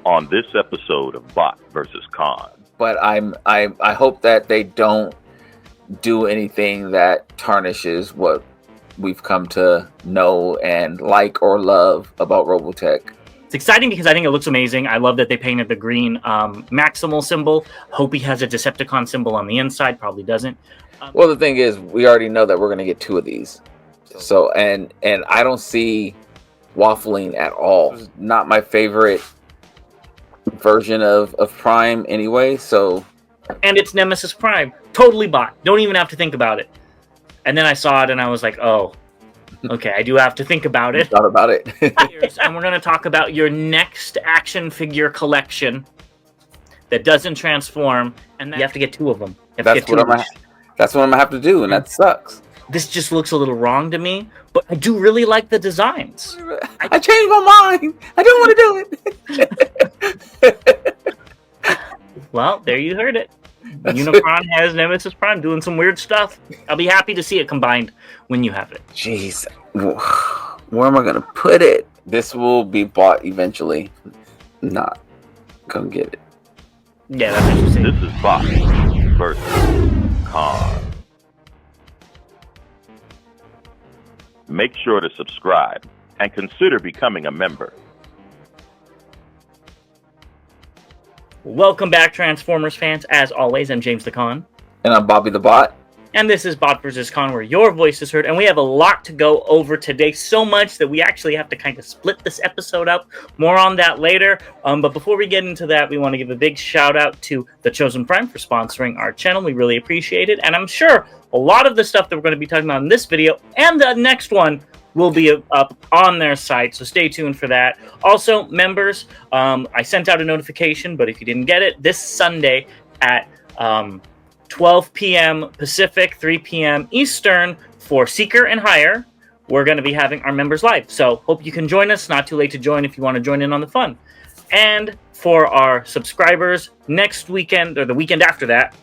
on this episode of Bot versus Con. But I hope that they don't do anything that tarnishes what we've come to know and like or love about Robotech. It's exciting because I think it looks amazing. I love that they painted the green Maximal symbol. Hope he has a Decepticon symbol on the inside. Probably doesn't. Well, the thing is, we already know that we're going to get 2 of these. So, and I don't see waffling at all. It's not my favorite version of Prime anyway, so... And it's Nemesis Prime. Totally bought. Don't even have to think about it. And then I saw it and I was like, oh, okay, I do have to think about it. Thought about it. And we're going to talk about your next action figure collection that doesn't transform, and you have to get 2 of them. That's what I'm going to have to do, and that sucks. This just looks a little wrong to me, but I do really like the designs. I changed my mind. I don't want to do it. Well, there you heard it. Unicron has Nemesis Prime doing some weird stuff. I'll be happy to see it combined when you have it. Jeez. Where am I going to put it? This will be bought eventually. Not going to get it. Yeah, that's what you say. This is Bot versus Con. Make sure to subscribe and consider becoming a member. Welcome back, Transformers fans. As always, I'm James the Con. And I'm Bobby the Bot. And this is Bot vs. Con, where your voice is heard. And we have a lot to go over today. So much that we actually have to kind of split this episode up. More on that later. But before we get into that, we want to give a big shout out to The Chosen Prime for sponsoring our channel. We really appreciate it. And I'm sure a lot of the stuff that we're going to be talking about in this video and the next one will be up on their site, so stay tuned for that. Also, members, I sent out a notification, but if you didn't get it, this Sunday at 12 p.m. Pacific, 3 p.m. Eastern for Seeker and Hire, we're going to be having our members live. So hope you can join us. Not too late to join if you want to join in on the fun. And for our subscribers, next weekend, or the weekend after that,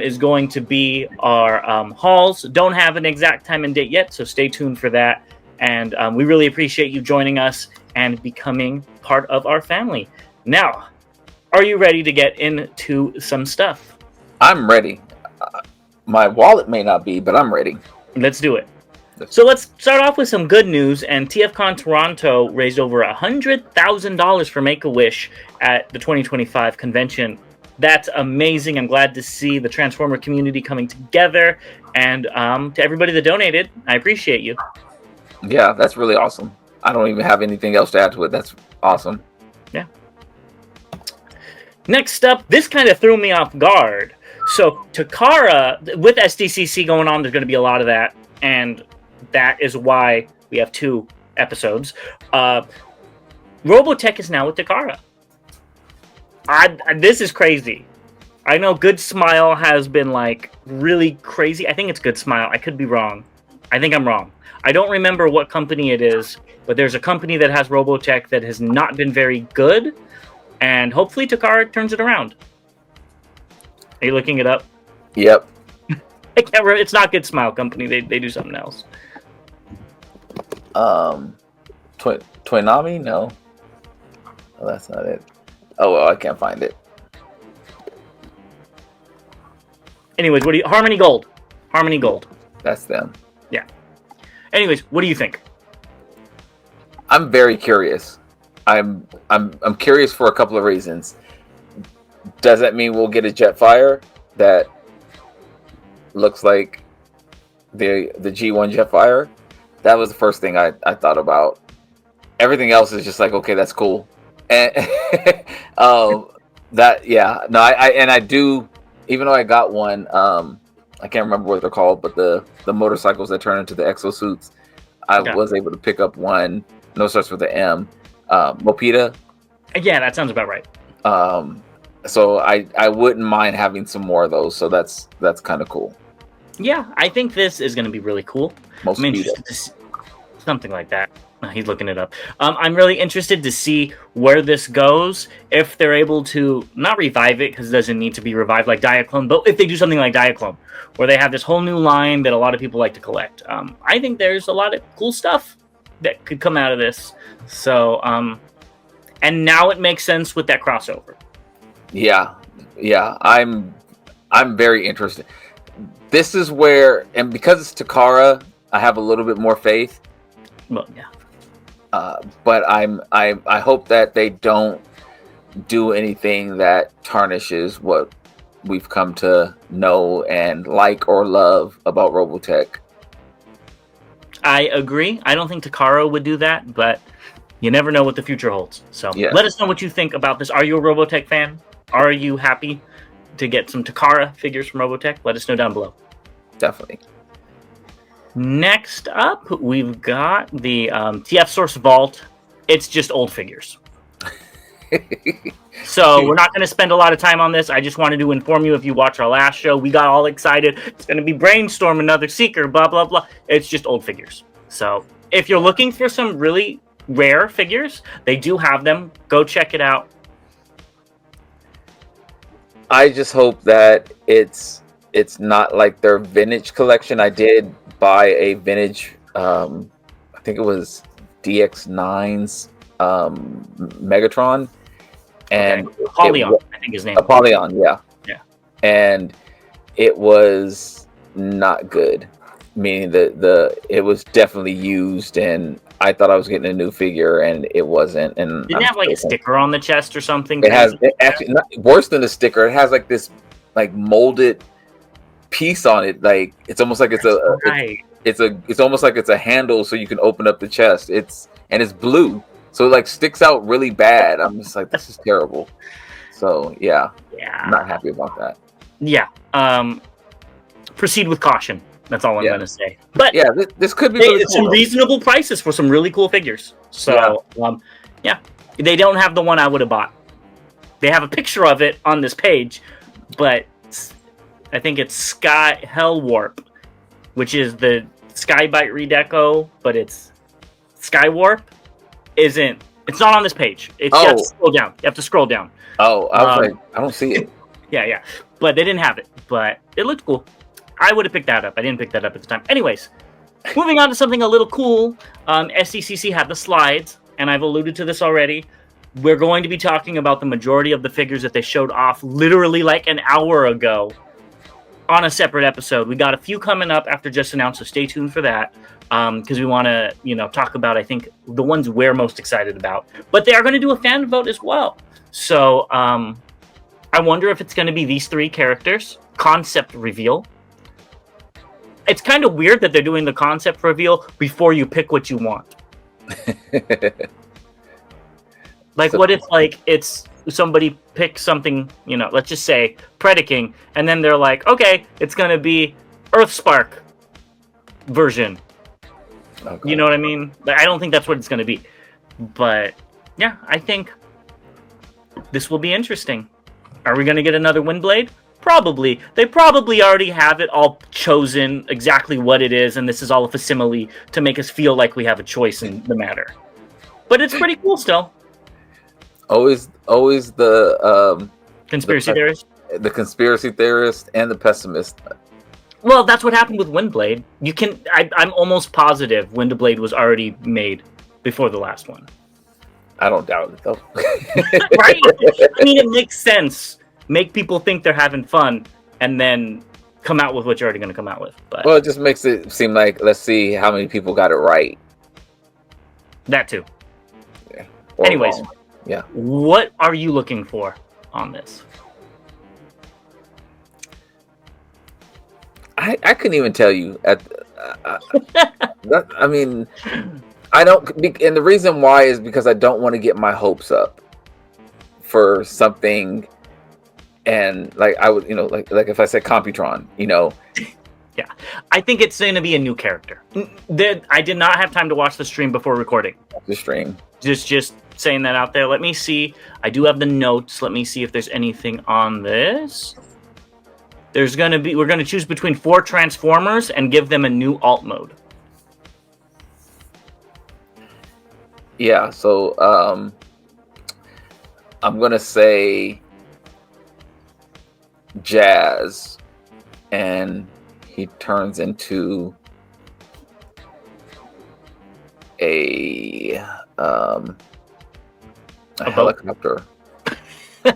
is going to be our hauls. Don't have an exact time and date yet, so stay tuned for that. And we really appreciate you joining us and becoming part of our family. Now, are you ready to get into some stuff? I'm ready. My wallet may not be, but I'm ready. Let's do it. So let's start off with some good news. And TFCon Toronto raised over $100,000 for Make-A-Wish at the 2025 convention. That's amazing. I'm glad to see the Transformer community coming together. And to everybody that donated, I appreciate you. Yeah, that's really awesome. I don't even have anything else to add to it. That's awesome. Yeah. Next up, this kind of threw me off guard. So, Takara, with SDCC going on, there's going to be a lot of that. And that is why we have 2 episodes. Robotech is now with Takara. This is crazy. I know Good Smile has been, like, really crazy. I think it's Good Smile. I could be wrong. I think I'm wrong. I don't remember what company it is, but there's a company that has Robotech that has not been very good, and hopefully Takara turns it around. Are you looking it up? Yep. I can't remember. It's not Good Smile Company. They do something else. Toynami? No. Oh, that's not it. Oh, well, I can't find it. Anyways, Harmony Gold. Harmony Gold. That's them. Yeah. Anyways, what do you think? I'm very curious. I'm curious for a couple of reasons. Does that mean we'll get a Jetfire that looks like the G1 Jetfire? That was the first thing I thought about. Everything else is just like, okay, that's cool. And I do, even though I got one, I can't remember what they're called, but the motorcycles that turn into the exosuits, I was able to pick up one. No, starts with the M. Mopita. Yeah, that sounds about right. So I wouldn't mind having some more of those. So that's kind of cool. Yeah, I think this is going to be really cool. Most I'm interested to see something like that. He's looking it up. I'm really interested to see where this goes. If they're able to not revive it, because it doesn't need to be revived like Diaclone, but if they do something like Diaclone, where they have this whole new line that a lot of people like to collect. I think there's a lot of cool stuff that could come out of this. So And now it makes sense with that crossover. Yeah. I'm very interested. This is where, and because it's Takara, I have a little bit more faith. Well, yeah. But I hope that they don't do anything that tarnishes what we've come to know and like or love about Robotech. I agree. I don't think Takara would do that, but you never know what the future holds. So Yeah. let us know what you think about this. Are you a Robotech fan? Are you happy to get some Takara figures from Robotech? Let us know down below. Definitely. Next up, we've got the TFsource Vault. It's just old figures. So we're not going to spend a lot of time on this. I just wanted to inform you, if you watch our last show, we got all excited. It's going to be Brainstorm, another Seeker, blah, blah, blah. It's just old figures. So if you're looking for some really rare figures, they do have them. Go check it out. I just hope that it's not like their vintage collection. I did buy a vintage, I think it was DX9's Megatron. And Apollyon, I think his name. Apollyon, yeah. And it was not good. Meaning it was definitely used, and I thought I was getting a new figure, and it wasn't. And didn't it have like a sticker on the chest or something? It has actually worse than the sticker. It has like this like molded piece on it. Like it's almost like it's almost like it's a handle so you can open up the chest. It's blue. So it like sticks out really bad. I'm just like, this is terrible. So yeah, I'm not happy about that. Yeah. Proceed with caution. That's all I'm going to say. But yeah, this could be really cool, some reasonable prices for some really cool figures. So they don't have the one I would have bought. They have a picture of it on this page, but I think it's Sky Hell Warp, which is the Skybite redeco, but it's Sky Warp. It's not on this page. You have to scroll down. You have to scroll down. Oh, I was like, I don't see it. Yeah. But they didn't have it. But it looked cool. I would have picked that up. I didn't pick that up at the time. Anyways, moving on to something a little cool. SDCC had the slides, and I've alluded to this already. We're going to be talking about the majority of the figures that they showed off literally like an hour ago on a separate episode. We got a few coming up after just announced, so stay tuned for that. Because we want to, talk about, I think, the ones we're most excited about. But they are going to do a fan vote as well. So I wonder if it's going to be these three characters. Concept reveal. It's kind of weird that they're doing the concept reveal before you pick what you want. What if, it's somebody picks something, let's just say Predaking, and then they're like, okay, it's going to be Earthspark version. Okay. You know what I mean? I don't think that's what it's going to be. But, yeah, I think this will be interesting. Are we going to get another Windblade? Probably. They probably already have it all chosen exactly what it is, and this is all a facsimile to make us feel like we have a choice in the matter. But it's pretty cool still. Always the conspiracy theorist? The conspiracy theorist and the pessimist. Well, that's what happened with Windblade. I'm almost positive Windblade was already made before the last one. I don't doubt it, though. Right? I mean, it makes sense. Make people think they're having fun, and then come out with what you're already going to come out with. But well, it just makes it seem like, let's see how many people got it right. That too. Yeah. Anyways, wrong. Yeah. What are you looking for on this? I couldn't even tell you. I mean, I don't, and the reason why is because I don't want to get my hopes up for something, and I would, like if I said Computron, Yeah, I think it's going to be a new character. I did not have time to watch the stream before recording. The stream. Just saying that out there. Let me see. I do have the notes. Let me see if there's anything on this. We're going to choose between 4 Transformers and give them a new alt mode. Yeah, so I'm going to say Jazz, and he turns into a A helicopter.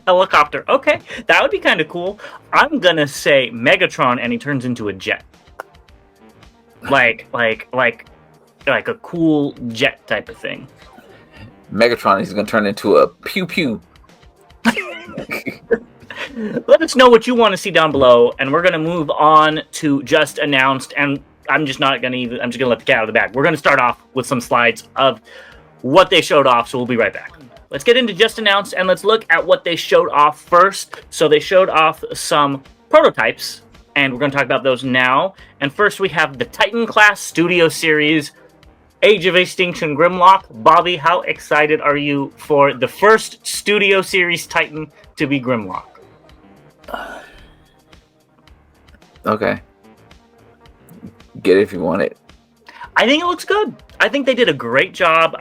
Helicopter. Okay, that would be kind of cool. I'm gonna say Megatron, and he turns into a jet, like a cool jet type of thing. Megatron, he's gonna turn into a pew pew. Let us know what you want to see down below, and we're gonna move on to just announced. And I'm just gonna let the cat out of the bag. We're gonna start off with some slides of what they showed off. So we'll be right back. Let's get into just announced, and let's look at what they showed off first. So they showed off some prototypes, and we're going to talk about those now. And first we have the Titan class Studio Series Age of Extinction Grimlock. Bobby, how excited are you for the first Studio Series Titan to be Grimlock? Okay. Get it if you want it. I think it looks good. I think they did a great job.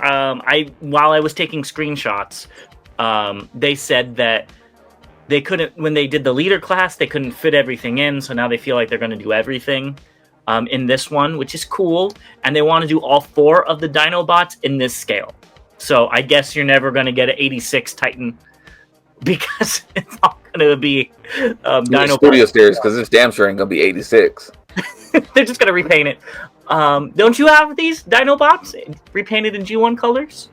While I was taking screenshots, they said that they couldn't, when they did the leader class, they couldn't fit everything in. So now they feel like they're going to do everything in this one, which is cool. And they want to do all 4 of the Dinobots in this scale. So I guess you're never going to get an 86 Titan because it's all going to be Dinobots. Studio Series, because this damn sure ain't going to be 86. They're just going to repaint it. Don't you have these Dinobots repainted in G1 colors?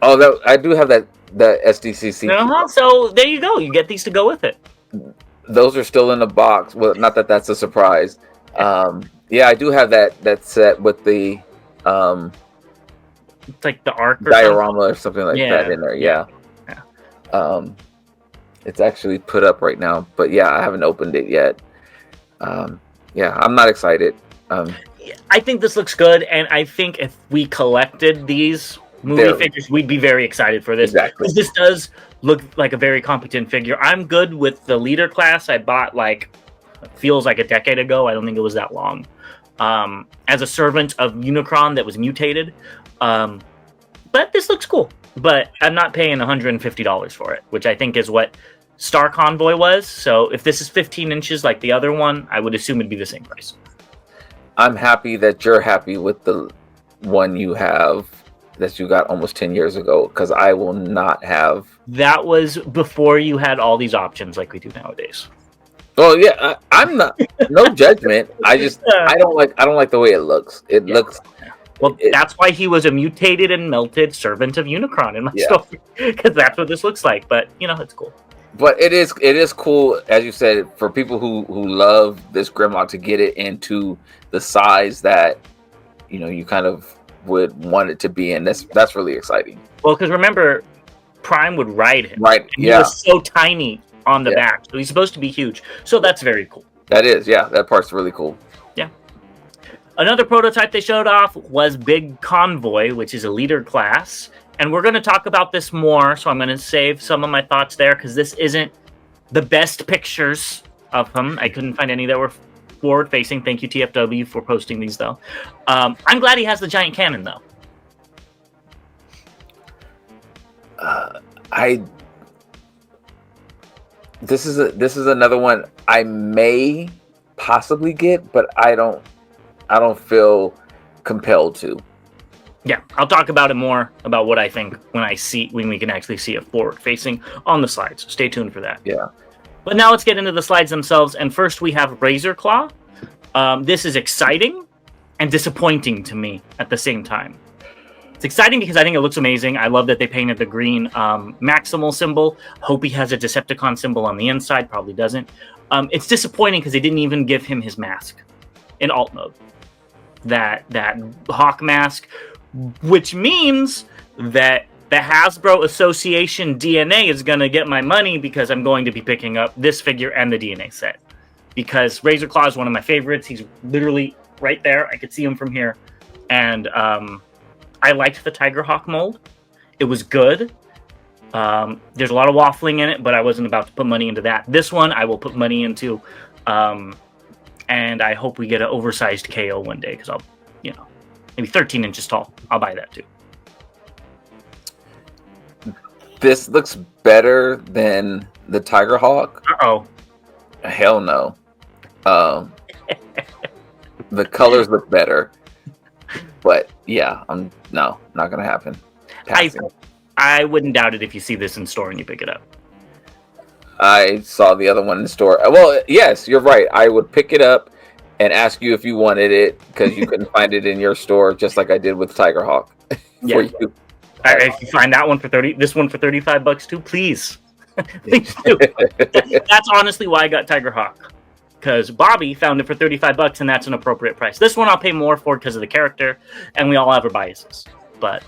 Oh, I do have that SDCC. So there you go. You get these to go with it. Those are still in the box. Well, not that that's a surprise. Yeah, I do have that set with the it's like the arc or diorama or something like that in there. Yeah. It's actually put up right now, but yeah, I haven't opened it yet. Yeah, I'm not excited. I think this looks good, and I think if we collected these movie figures, we'd be very excited for this. Exactly. Because this does look like a very competent figure. I'm good with the leader class. I bought feels like a decade ago. I don't think it was that long. As a servant of Unicron that was mutated. But this looks cool. But I'm not paying $150 for it, which I think is what Star Convoy was. So if this is 15 inches like the other one, I would assume it'd be the same price. I'm happy that you're happy with the one you have that you got almost 10 years ago, because I will not have. That was before you had all these options like we do nowadays. Well, yeah, I'm not. No judgment. I don't like the way it looks. It looks. Well, that's why he was a mutated and melted servant of Unicron in my story, because that's what this looks like. But it's cool. But it is cool, as you said, for people who love this Grimlock to get it into the size that you kind of would want it to be in. That's really exciting. Well, because remember, Prime would ride him. Right. He was so tiny on the back, so he's supposed to be huge. So that's very cool. That is, that part's really cool. Yeah. Another prototype they showed off was Big Convoy, which is a leader class. And we're going to talk about this more, so I'm going to save some of my thoughts there, because this isn't the best pictures of him. I couldn't find any that were forward-facing. Thank you, TFW, for posting these, though. I'm glad he has the giant cannon, though. This is another one I may possibly get, but I don't feel compelled to. Yeah, I'll talk about it more, about what I think when we can actually see it forward-facing on the slides. So stay tuned for that. Yeah. But now let's get into the slides themselves. And first we have Razor Claw. This is exciting and disappointing to me at the same time. It's exciting because I think it looks amazing. I love that they painted the green Maximal symbol. Hope he has a Decepticon symbol on the inside. Probably doesn't. It's disappointing because they didn't even give him his mask in alt mode. That Hawk mask, which means that the Hasbro Association DNA is going to get my money, because I'm going to be picking up this figure and the DNA set. Because Razor Claw is one of my favorites. He's literally right there. I could see him from here. And I liked the Tiger Hawk mold. It was good. There's a lot of waffling in it, but I wasn't about to put money into that. This one I will put money into. And I hope we get an oversized KO one day, because I'll, maybe 13 inches tall. I'll buy that too. This looks better than the Tiger Hawk. Uh-oh. Hell no. The colors look better. But yeah, not gonna happen. I I wouldn't doubt it if you see this in store and you pick it up. I saw the other one in the store. Well, yes, you're right. I would pick it up and ask you if you wanted it because you couldn't find it in your store, just like I did with Tigerhawk. Yeah. You. If you find that one for this one for $35 too, please, please do. That's honestly why I got Tigerhawk, because Bobby found it for $35, and that's an appropriate price. This one I'll pay more for because of the character, and we all have our biases. But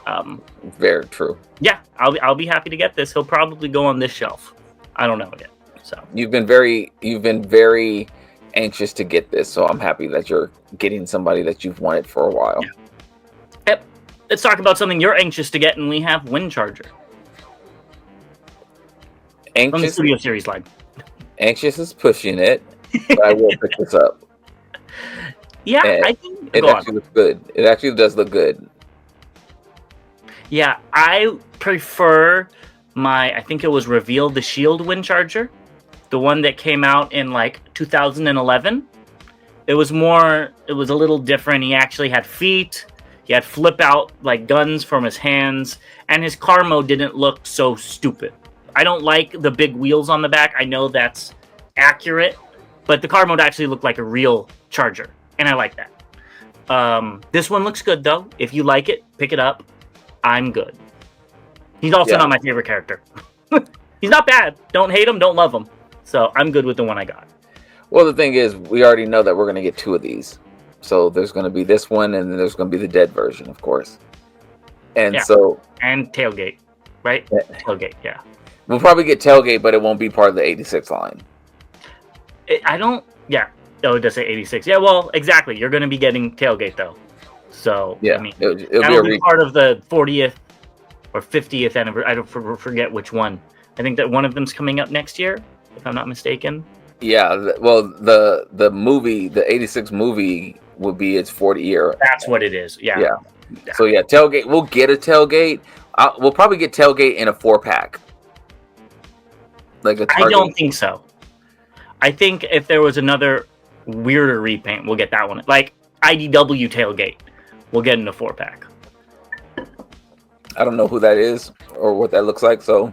very true. Yeah, I'll be happy to get this. He'll probably go on this shelf. I don't know yet. So you've been very anxious to get this, so I'm happy that you're getting somebody that you've wanted for a while. Yeah. Yep. Let's talk about something you're anxious to get, and we have Wind Charger. Anxious on the Studio Series line. Anxious is pushing it, but I will pick this up. Yeah, and I think it actually looks good. It actually does look good. Yeah, I prefer I think it was Reveal the Shield Wind Charger, the one that came out in like 2011. It was a little different. He actually had feet. He had flip out like guns from his hands, and his car mode didn't look so stupid. I don't like the big wheels on the back. I know that's accurate, but the car mode actually looked like a real Charger, and I like that. This one looks good though. If you like it, pick it up. I'm good. He's also not my favorite character. He's not bad. Don't hate him, don't love him. So I'm good with the one I got. Well, the thing is, we already know that we're going to get 2 of these. So there's going to be this one, and then there's going to be the dead version, of course. And and Tailgate, right? Yeah. Tailgate, yeah. We'll probably get Tailgate, but it won't be part of the 86 line. Oh, it does say 86. Yeah, well, exactly. You're going to be getting Tailgate, though. So, yeah, I mean, it'll be part of the 40th or 50th anniversary. I don't forget which one. I think that one of them's coming up next year, if I'm not mistaken. Yeah, well, the movie, the 86 movie, will be its 40 year. That's what it is. Yeah. So yeah, Tailgate. We'll get a Tailgate. We'll probably get Tailgate in a 4-pack. Like a Target. I don't think so. I think if there was another weirder repaint, we'll get that one. Like IDW Tailgate, we'll get in a 4-pack. I don't know who that is or what that looks like, so.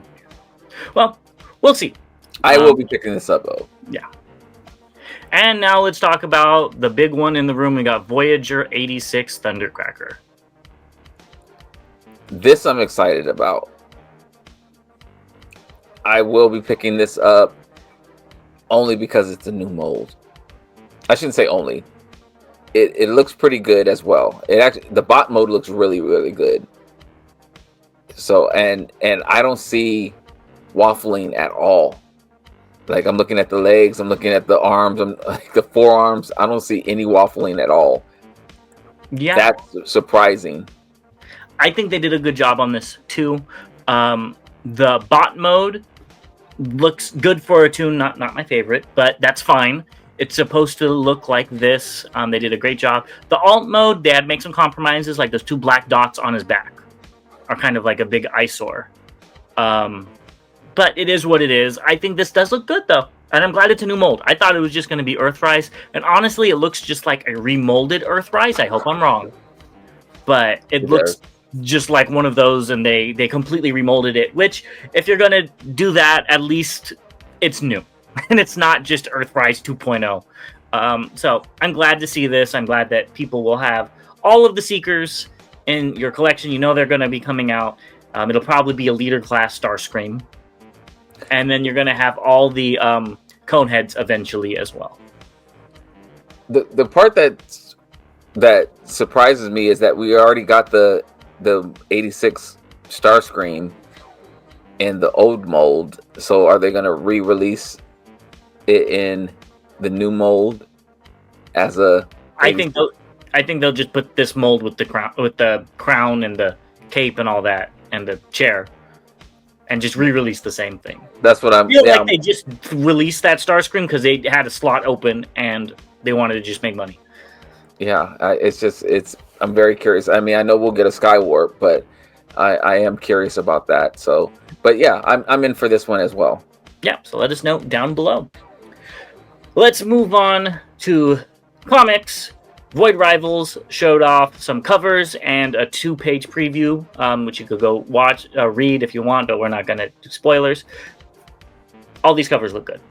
Well, we'll see. I will be picking this up, though. Yeah. And now let's talk about the big one in the room. We got Voyager 86 Thundercracker. This I'm excited about. I will be picking this up only because it's a new mold. I shouldn't say only. It looks pretty good as well. The bot mode looks really, really good. So and I don't see waffling at all. Like, I'm looking at the legs, I'm looking at the arms, the forearms. I don't see any waffling at all. Yeah, that's surprising. I think they did a good job on this too. The bot mode looks good for a tune, not my favorite, but that's fine. It's supposed to look like this. They did a great job. The alt mode, they had to make some compromises, like those 2 black dots on his back are kind of like a big eyesore. But it is what it is. I think this does look good, though. And I'm glad it's a new mold. I thought it was just going to be Earthrise. And honestly, it looks just like a remolded Earthrise. I hope I'm wrong. But it looks just like one of those, and they completely remolded it. Which, if you're going to do that, at least it's new. And it's not just Earthrise 2.0. So I'm glad to see this. I'm glad that people will have all of the Seekers in your collection. You know they're going to be coming out. It'll probably be a leader class Starscream. And then you're going to have all the Coneheads eventually as well. The part that surprises me is that we already got the 86 Starscream in the old mold. So are they going to re-release it in the new mold as a? I think they'll just put this mold with the crown and the cape and all that and the chair. And just re-release the same thing. That's what I feel like they just released that Starscream because they had a slot open and they wanted to just make money. Yeah, I'm very curious. I mean, I know we'll get a Skywarp, but I am curious about that. So, but yeah, I'm in for this one as well. Yeah, so let us know down below. Let's move on to comics. Void Rivals showed off some covers and a 2-page preview, which you could go read if you want, but we're not going to do spoilers. All these covers look good.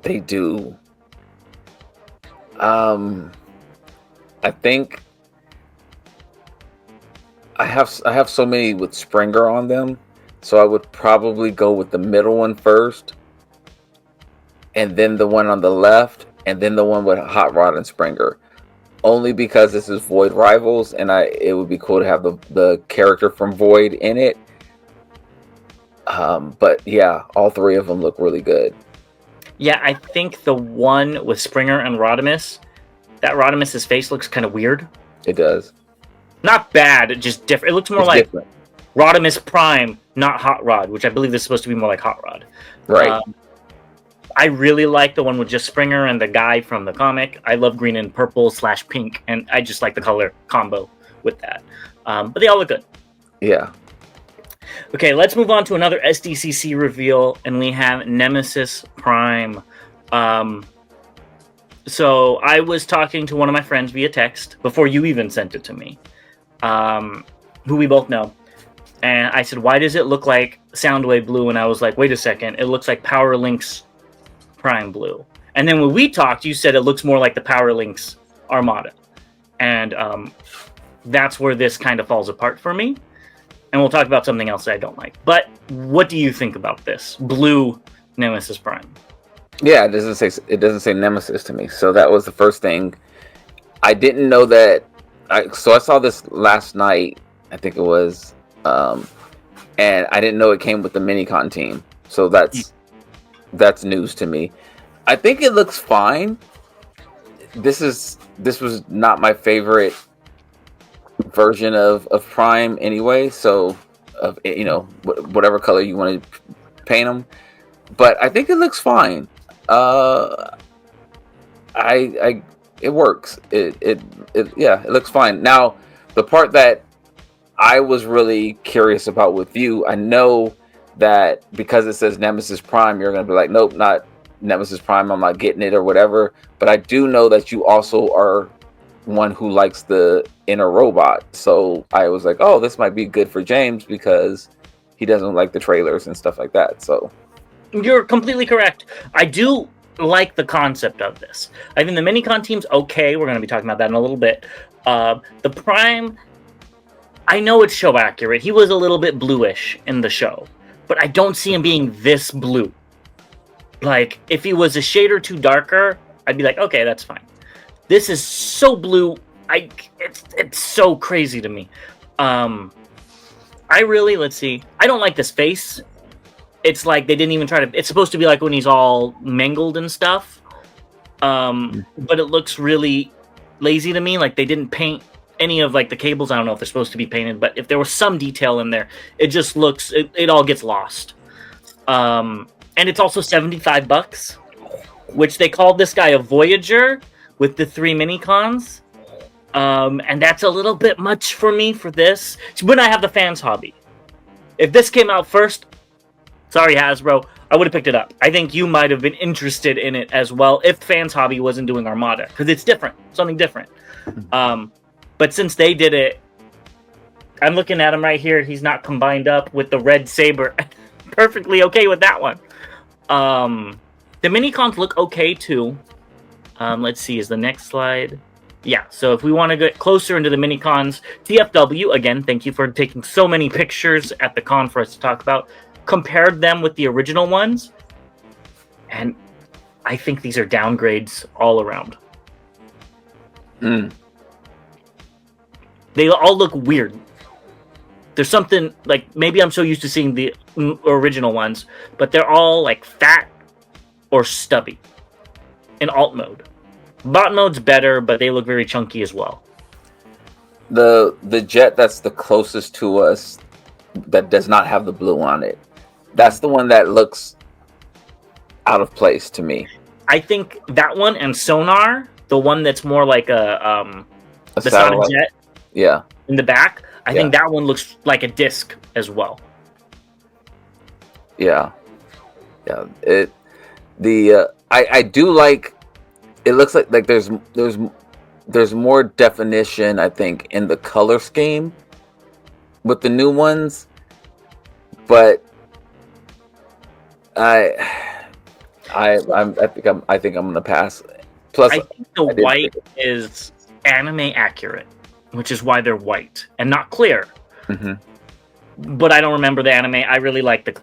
They do. I think I have so many with Springer on them, so I would probably go with the middle one first, and then the one on the left, and then the one with Hot Rod and Springer. Only because this is Void Rivals, and it would be cool to have the character from Void in it. But yeah, all three of them look really good. Yeah, I think the one with Springer and Rodimus, that Rodimus's face looks kind of weird. It does. Not bad, just different. It looks more like different. Rodimus Prime, not Hot Rod, which I believe this is supposed to be more like Hot Rod. Right. I really like the one with just Springer and the guy from the comic. I love green and purple/pink, and I just like the color combo with that. But they all look good. Yeah. Okay, let's move on to another SDCC reveal, and we have Nemesis Prime. So I was talking to one of my friends via text before you even sent it to me, who we both know. And I said, why does it look like Soundwave Blue? And I was like, wait a second, it looks like Power Link's Prime Blue. And then when we talked, you said it looks more like the Power Link's Armada. And that's where this kind of falls apart for me. And we'll talk about something else that I don't like. But what do you think about this blue Nemesis Prime? Yeah, it doesn't say Nemesis to me. So that was the first thing. I didn't know that. So I saw this last night, I think it was, and I didn't know it came with the Minicon team. So that's news to me. I think it looks fine. This was not my favorite version of Prime anyway. So whatever color you want to paint them, but I think it looks fine. It works. It looks fine. Now, the part that I was really curious about with you, I know that because it says Nemesis Prime, you're going to be like, nope, not Nemesis Prime. I'm not getting it or whatever. But I do know that you also are one who likes the inner robot. So I was like, oh, this might be good for James because he doesn't like the trailers and stuff like that. So you're completely correct. I do like the concept of this. I think the Minicon team's okay. We're going to be talking about that in a little bit. The Prime, I know it's show accurate. He was a little bit bluish in the show, but I don't see him being this blue. Like, if he was a shade or two darker, I'd be like, okay, that's fine. This is so blue. It's so crazy to me. Let's see. I don't like this face. It's like they didn't even try to. It's supposed to be like when he's all mangled and stuff. But it looks really lazy to me. Like they didn't paint any of like the cables. I don't know if they're supposed to be painted, but if there was some detail in there, it just looks. It all gets lost. And it's also $75, which they called this guy a Voyager with the 3 Minicons. And that's a little bit much for me for this. It's when I have the fans hobby. If this came out first, sorry Hasbro, I would have picked it up. I think you might have been interested in it as well if fans hobby wasn't doing Armada, because it's different, something different. But since they did it, I'm looking at him right here. He's not combined up with the red saber. Perfectly okay with that one. The Minicons look okay too. Let's see, is the next slide? Yeah, so if we want to get closer into the Minicons, TFW, again, thank you for taking so many pictures at the con for us to talk about, compared them with the original ones, and I think these are downgrades all around. They all look weird. There's something, like, maybe I'm so used to seeing the original ones, but they're all, like, fat or stubby in alt mode. Bot mode's better, but they look very chunky as well. The jet that's the closest to us that does not have the blue on it, that's the one that looks out of place to me. I think that one and Sonar, the one that's more like the Sonic jet, yeah, in the back, I think that one looks like a disc as well. Yeah. I do like. It looks like there's there's more definition, I think, in the color scheme with the new ones, but I think I'm gonna pass. Plus, I think the white is anime accurate, which is why they're white and not clear. But I don't remember the anime. I really like the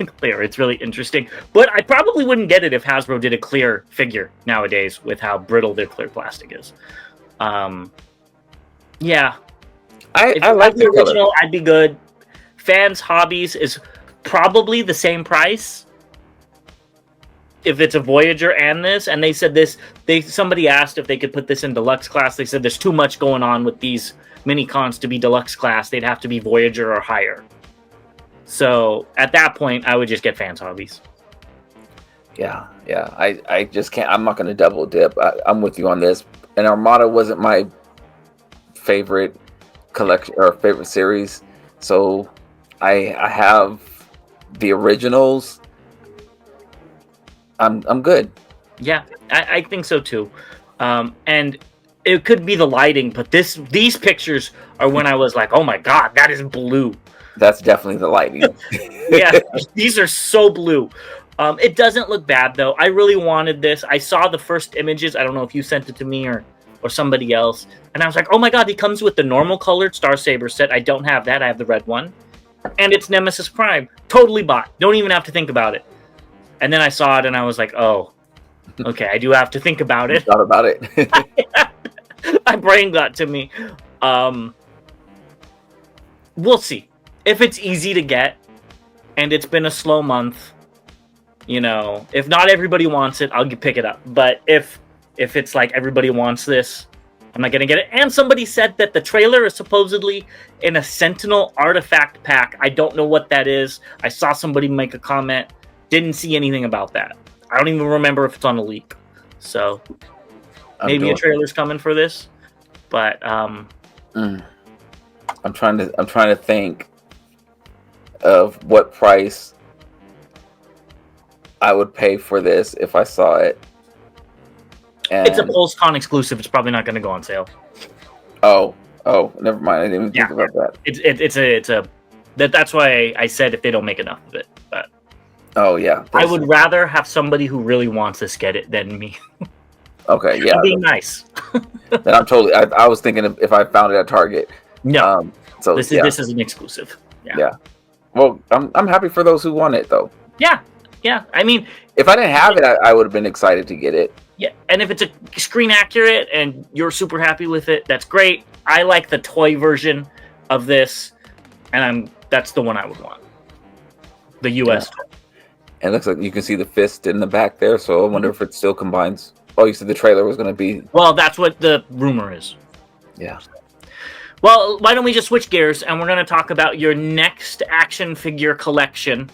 clear. It's really interesting. But I probably wouldn't get it if Hasbro did a clear figure nowadays with how brittle their clear plastic is. Yeah. I like the original. color. I'd be good. Fans Hobbies is probably the same price if it's a Voyager and this. And they said this. Somebody asked if they could put this in deluxe class. They said there's too much going on with these mini cons to be deluxe class. They'd have to be Voyager or higher. So at that point, I would just get Fans Hobbies. Yeah. I just can't. I'm not going to double dip. I'm with you on this. And Armada wasn't my favorite collection or favorite series, so I have the originals. I'm good. Yeah, I think so too. And it could be the lighting, but these pictures are when I was like, oh my god, that is blue. That's definitely the lighting. Yeah, these are so blue. It doesn't look bad though. I really wanted this. I saw the first images. I don't know if you sent it to me or somebody else, and I was like, oh my god, he comes with the normal colored Star Saber set. I don't have that. I have the red one, and it's Nemesis Prime. Totally bought. Don't even have to think about it. And then I saw it and I was like, oh, okay, I do have to think about it. Thought about it. My brain got to me. We'll see. If it's easy to get and it's been a slow month, you know, if not everybody wants it, I'll pick it up. But if it's like everybody wants this, I'm not going to get it. And somebody said that the trailer is supposedly in a Sentinel artifact pack. I don't know what that is. I saw somebody make a comment. Didn't see anything about that. I don't even remember if it's on a leak. So maybe a trailer's coming for this. But I'm trying to think of what price I would pay for this if I saw it. And it's a Pulsecon exclusive. It's probably not going to go on sale. Oh, never mind. I didn't even think about that. That's why I said if they don't make enough of it. But oh yeah, I would rather have somebody who really wants this get it than me. Okay, yeah, being nice. Then I'm totally. I was thinking if I found it at Target. No, so this is an exclusive. Yeah. Well, I'm happy for those who want it though. Yeah. I mean, if I didn't have it, I would have been excited to get it. Yeah, and if it's a screen accurate and you're super happy with it, that's great. I like the toy version of this, and that's the one I would want. The US toy. And it looks like you can see the fist in the back there, so I wonder if it still combines. Oh, you said the trailer was going to be... Well, that's what the rumor is. Yeah. Well, why don't we just switch gears, and we're going to talk about your next action figure collection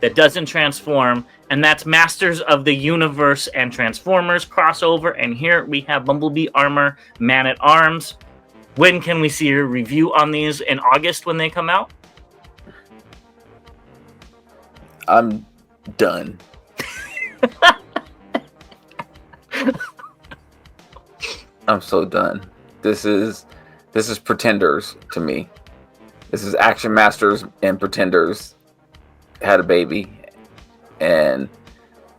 that doesn't transform, and that's Masters of the Universe and Transformers crossover. And here we have Bumblebee Armor, Man-at-Arms. When can we see a review on these? In August when they come out? I'm done. I'm so done. This is Pretenders to me. This is Action Masters and Pretenders had a baby, and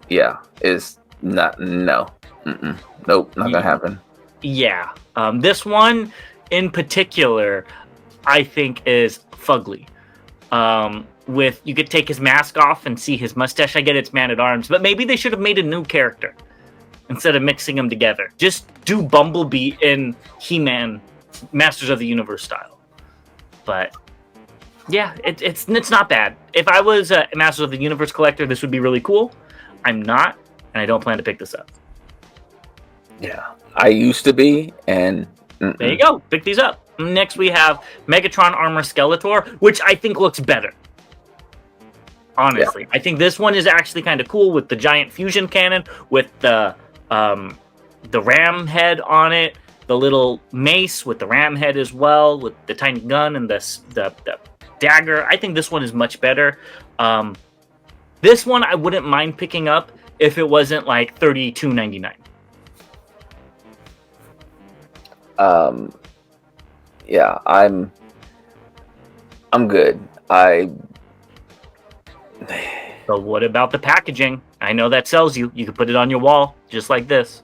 yeah, it's not. Nope, not gonna happen. Yeah, this one in particular, I think is fugly. With you could take his mask off and see his mustache. I get it's Man-at-Arms, but maybe they should have made a new character instead of mixing them together. Just do Bumblebee in He-Man, Masters of the Universe style. But yeah, it's not bad. If I was a Masters of the Universe collector, this would be really cool. I'm not, and I don't plan to pick this up. Yeah, I used to be, and there you go. Pick these up. Next, we have Megatron Armor Skeletor, which I think looks better. Honestly, I think this one is actually kind of cool with the giant fusion cannon, with the ram head on it, the little mace with the ram head as well, with the tiny gun and the dagger. I think this one is much better. This one I wouldn't mind picking up if it wasn't like $32.99. Yeah, I'm good. But what about the packaging? I know that sells you. You could put it on your wall, just like this.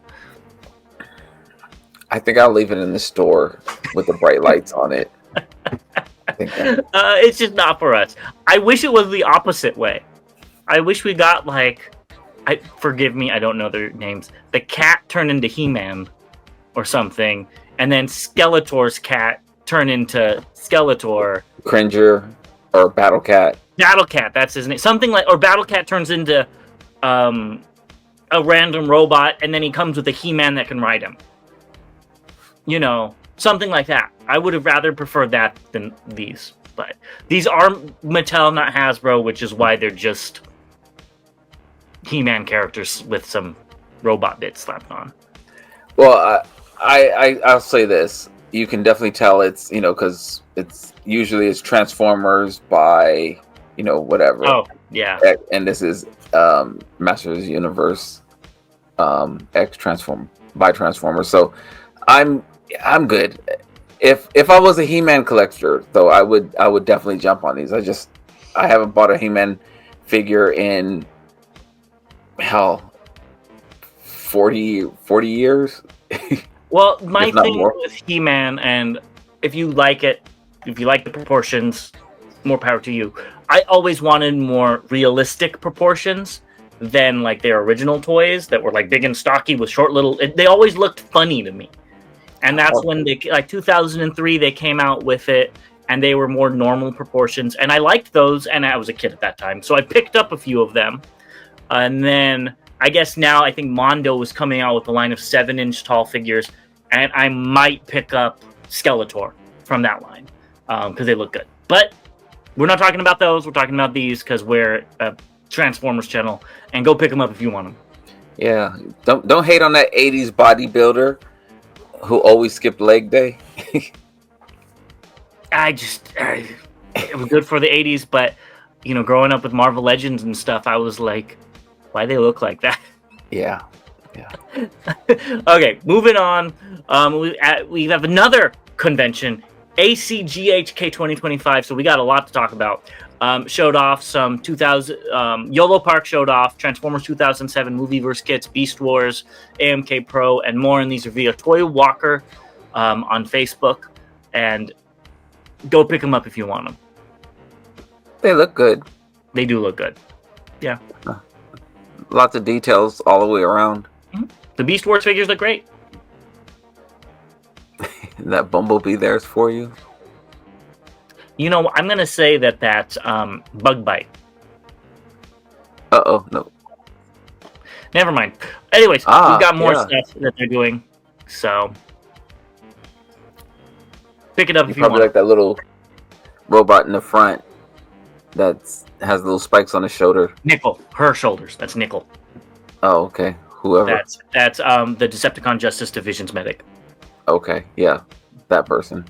I think I'll leave it in the store with the bright lights on it. It's just not for us. I wish it was the opposite way. I wish we got forgive me, I don't know their names. The cat turned into He-Man or something, and then Skeletor's cat turned into Skeletor. Cringer or Battle Cat. Battle Cat, that's his name. Something like, or Battle Cat turns into a random robot, and then he comes with a He-Man that can ride him. You know, something like that. I would have rather preferred that than these. But these are Mattel, not Hasbro, which is why they're just He-Man characters with some robot bits slapped on. Well, I'll say this. You can definitely tell it's, because it's Transformers by, whatever. Oh, yeah. And this is Masters Universe X by Transformers. So I'm good. If I was a He-Man collector, though, I would definitely jump on these. I haven't bought a He-Man figure in 40 years. Well, my thing with He-Man, and if you like the proportions, more power to you. I always wanted more realistic proportions than like their original toys that were like big and stocky with short little. They always looked funny to me, and that's when they 2003 they came out with it, and they were more normal proportions, and I liked those, and I was a kid at that time, so I picked up a few of them, and then I guess now I think Mondo was coming out with a line of 7-inch tall figures, and I might pick up Skeletor from that line because they look good. But we're not talking about those. We're talking about these because we're a Transformers channel, and go pick them up if you want them. Yeah, don't hate on that 80s bodybuilder who always skipped leg day. It was good for the 80s, but growing up with Marvel Legends and stuff, I was like, why they look like that? Yeah. Okay, moving on. We have another convention, ACGHK 2025. So we got a lot to talk about. Showed off some 2000. YOLO Park showed off Transformers 2007 Movieverse kits, Beast Wars, AMK Pro, and more. And these are via Toy Walker on Facebook. And go pick them up if you want them. They look good. They do look good. Yeah. Lots of details all the way around. Mm-hmm. The Beast Wars figures look great. That Bumblebee there's for you. I'm going to say that's Bug Bite. Uh-oh, no. Never mind. Anyways, we've got more stuff that they're doing. So, pick it up if you want. Probably like that little robot in the front that has little spikes on his shoulder. Nickel. Her shoulders. That's Nickel. Oh, okay. Whoever. That's the Decepticon Justice Division's medic. Okay, yeah. That person.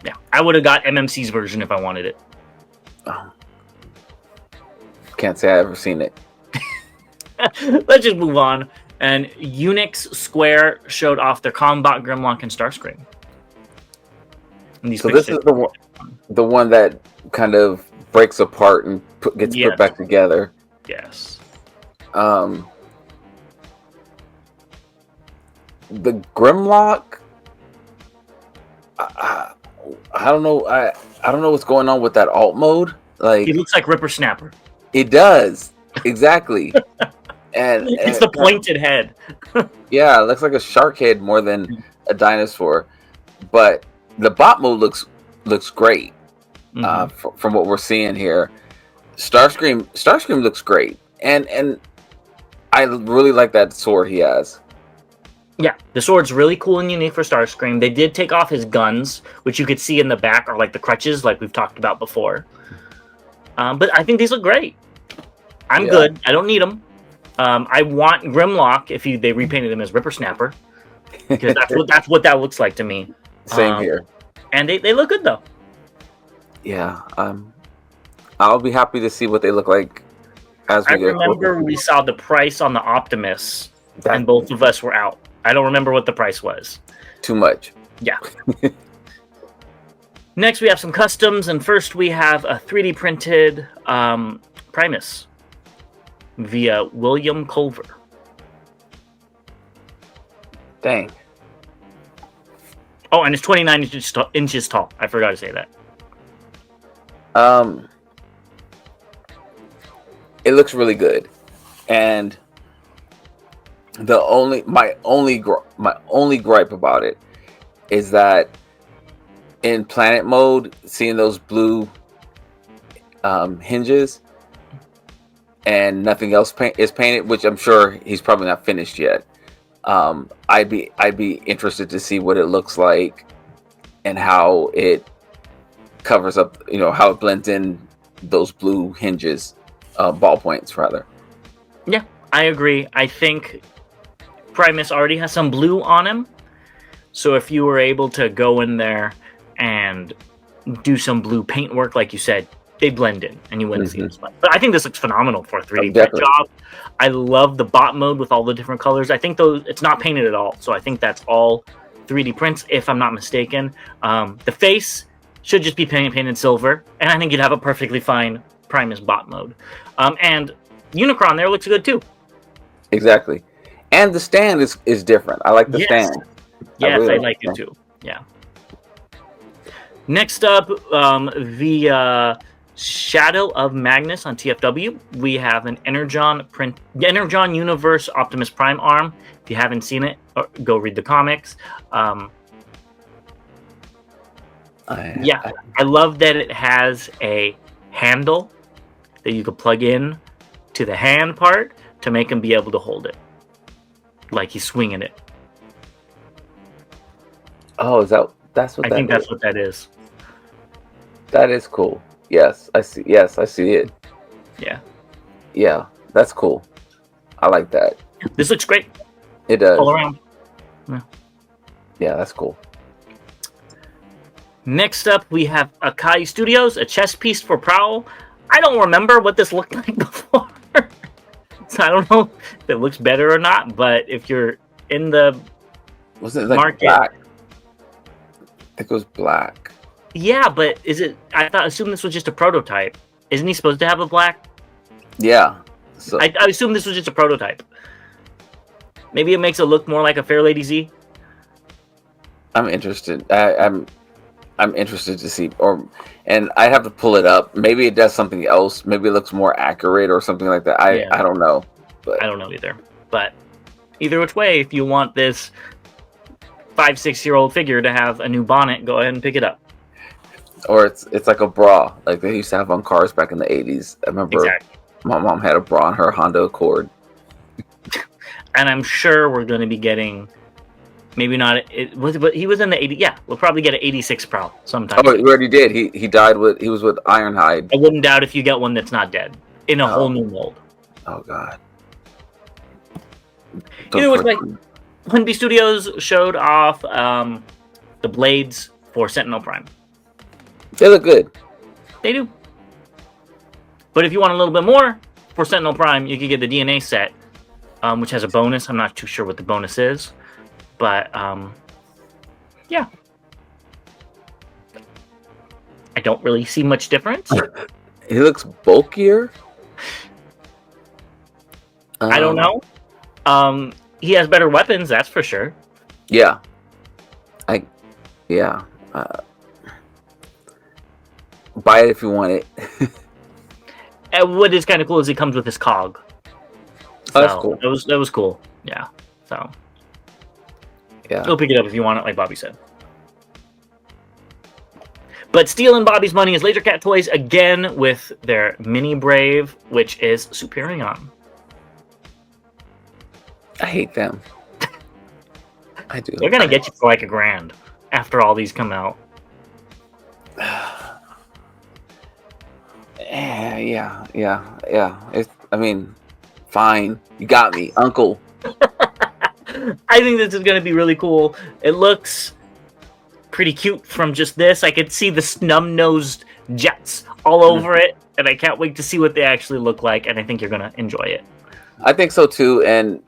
Yeah. I would have got MMC's version if I wanted it. Oh. Can't say I've ever seen it. Let's just move on. And Unix Square showed off their Combat Grimlock and Starscream. And so this is the one that kind of breaks apart and gets put back together. Yes. The Grimlock, I don't know. I don't know what's going on with that alt mode. Like, it looks like Ripper Snapper. It does, exactly. and it's the pointed head. Yeah, it looks like a shark head more than a dinosaur. But the bot mode looks great. From what we're seeing here. Starscream looks great, and I really like that sword he has. Yeah, the sword's really cool and unique for Starscream. They did take off his guns, which you could see in the back are like the crutches, like we've talked about before. But I think these look great. I'm good. I don't need them. I want Grimlock if they repainted him as Ripper Snapper, because that's what that looks like to me. Same here. And they look good though. Yeah, I'll be happy to see what they look like as we I remember we saw the price on the Optimus, and both of us were out. I don't remember what the price was. Too much. Yeah. Next, we have some customs, and first we have a 3D printed Primus via William Culver. Dang. Oh, and it's 29 inches tall. I forgot to say that. It looks really good, and my only gripe about it is that in planet mode, seeing those blue hinges and nothing else is painted, which I'm sure he's probably not finished yet. I'd be interested to see what it looks like and how it covers up, how it blends in those blue hinges, ballpoints rather. Yeah, I agree. I think Primus already has some blue on him, so if you were able to go in there and do some blue paint work, like you said, they blend in and you wouldn't see them. But I think this looks phenomenal for a 3D print job. I love the bot mode with all the different colors. I think it's not painted at all, so I think that's all 3D prints, if I'm not mistaken. The face should just be painted silver, and I think you'd have a perfectly fine Primus bot mode. And Unicron there looks good too. Exactly. And the stand is different. I like the stand. Yes, I like it too. Yeah. Next up, the Shadow of Magnus on TFW. We have an Energon Universe Optimus Prime arm. If you haven't seen it, go read the comics. I love that it has a handle that you could plug in to the hand part to make him be able to hold it, like he's swinging it. Oh, that's what I think that's what that is. That is cool. Yes, I see. Yes, I see it. Yeah. Yeah, that's cool. I like that. This looks great. It does. All around. Yeah, that's cool. Next up, we have Akai Studios, a chess piece for Prowl. I don't remember what this looked like before. So I don't know if it looks better or not, but if you're in the market, black? I think it was black. Yeah, but assume this was just a prototype. Isn't he supposed to have a black? Yeah. So I assume this was just a prototype. Maybe it makes it look more like a Fair Lady Z. I'm interested. I'm interested to see, and I have to pull it up. Maybe it does something else. Maybe it looks more accurate or something like that. I don't know. But I don't know either. But either which way, if you want this 5-6-year-old figure to have a new bonnet, go ahead and pick it up. Or it's like a bra, like they used to have on cars back in the 80s. I remember my mom had a bra on her Honda Accord. And I'm sure we're going to be getting, maybe not, but he was in the 80. Yeah, we'll probably get an 86 Prowl sometime. Oh, he already did. He died he was with Ironhide. I wouldn't doubt if you get one that's not dead in a whole new mold. Oh God. Either which way, Hunby Studios showed off the blades for Sentinel Prime. They look good. They do. But if you want a little bit more for Sentinel Prime, you can get the DNA set, which has a bonus. I'm not too sure what the bonus is. But, yeah. I don't really see much difference. He looks bulkier. I don't know. He has better weapons, that's for sure. Yeah. Buy it if you want it. And what is kind of cool is he comes with his cog. So that's cool. That was cool. Yeah. So. Yeah. Go pick it up if you want it, like Bobby said. But stealing Bobby's money is Laser Cat Toys again with their Mini Brave, which is Superion. I hate them. I do. They're gonna get you for like $1,000 after all these come out. Yeah. Fine. You got me, Uncle. I think this is going to be really cool. It looks pretty cute from just this. I could see the snub-nosed jets all over it, and I can't wait to see what they actually look like, and I think you're going to enjoy it. I think so, too, and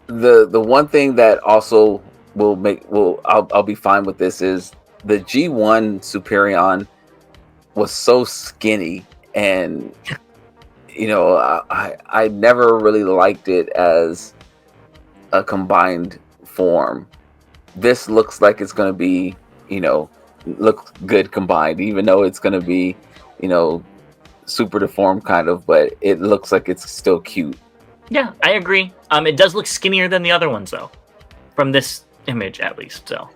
the one thing that also I'll be fine with this is the G1 Superion was so skinny, and I never really liked it as a combined form. This looks like it's going to be, look good combined, even though it's going to be, super deformed kind of, but it looks like it's still cute. Yeah, I agree. It does look skinnier than the other ones, though, from this image at least. So,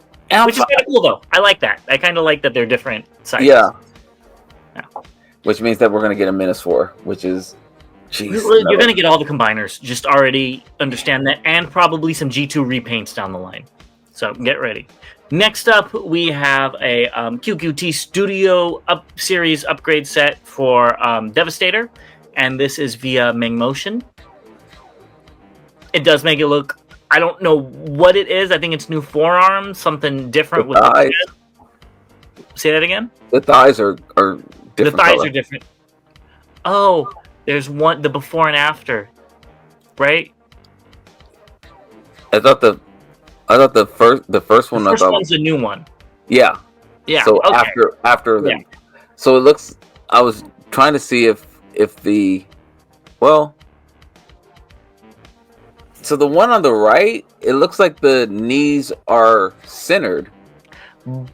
which is kind of cool, though. I like that. I kind of like that they're different sizes. Yeah. Which means that we're going to get a Minosaur, which is, you're going to get all the combiners. Just already understand that, and probably some G2 repaints down the line. So get ready. Next up, we have a QQT Studio series upgrade set for Devastator, and this is via Ming Motion. It does make it look, I don't know what it is. I think it's new forearms, something different with the thighs. Say that again? The thighs are different. The thighs color. are different. Oh, there's one, the before and after, right? I thought the first one. The first one's a new one. Yeah. Yeah. So okay. after them. Yeah. So it looks. I was trying to see if the, well. So the one on the right, it looks like the knees are centered.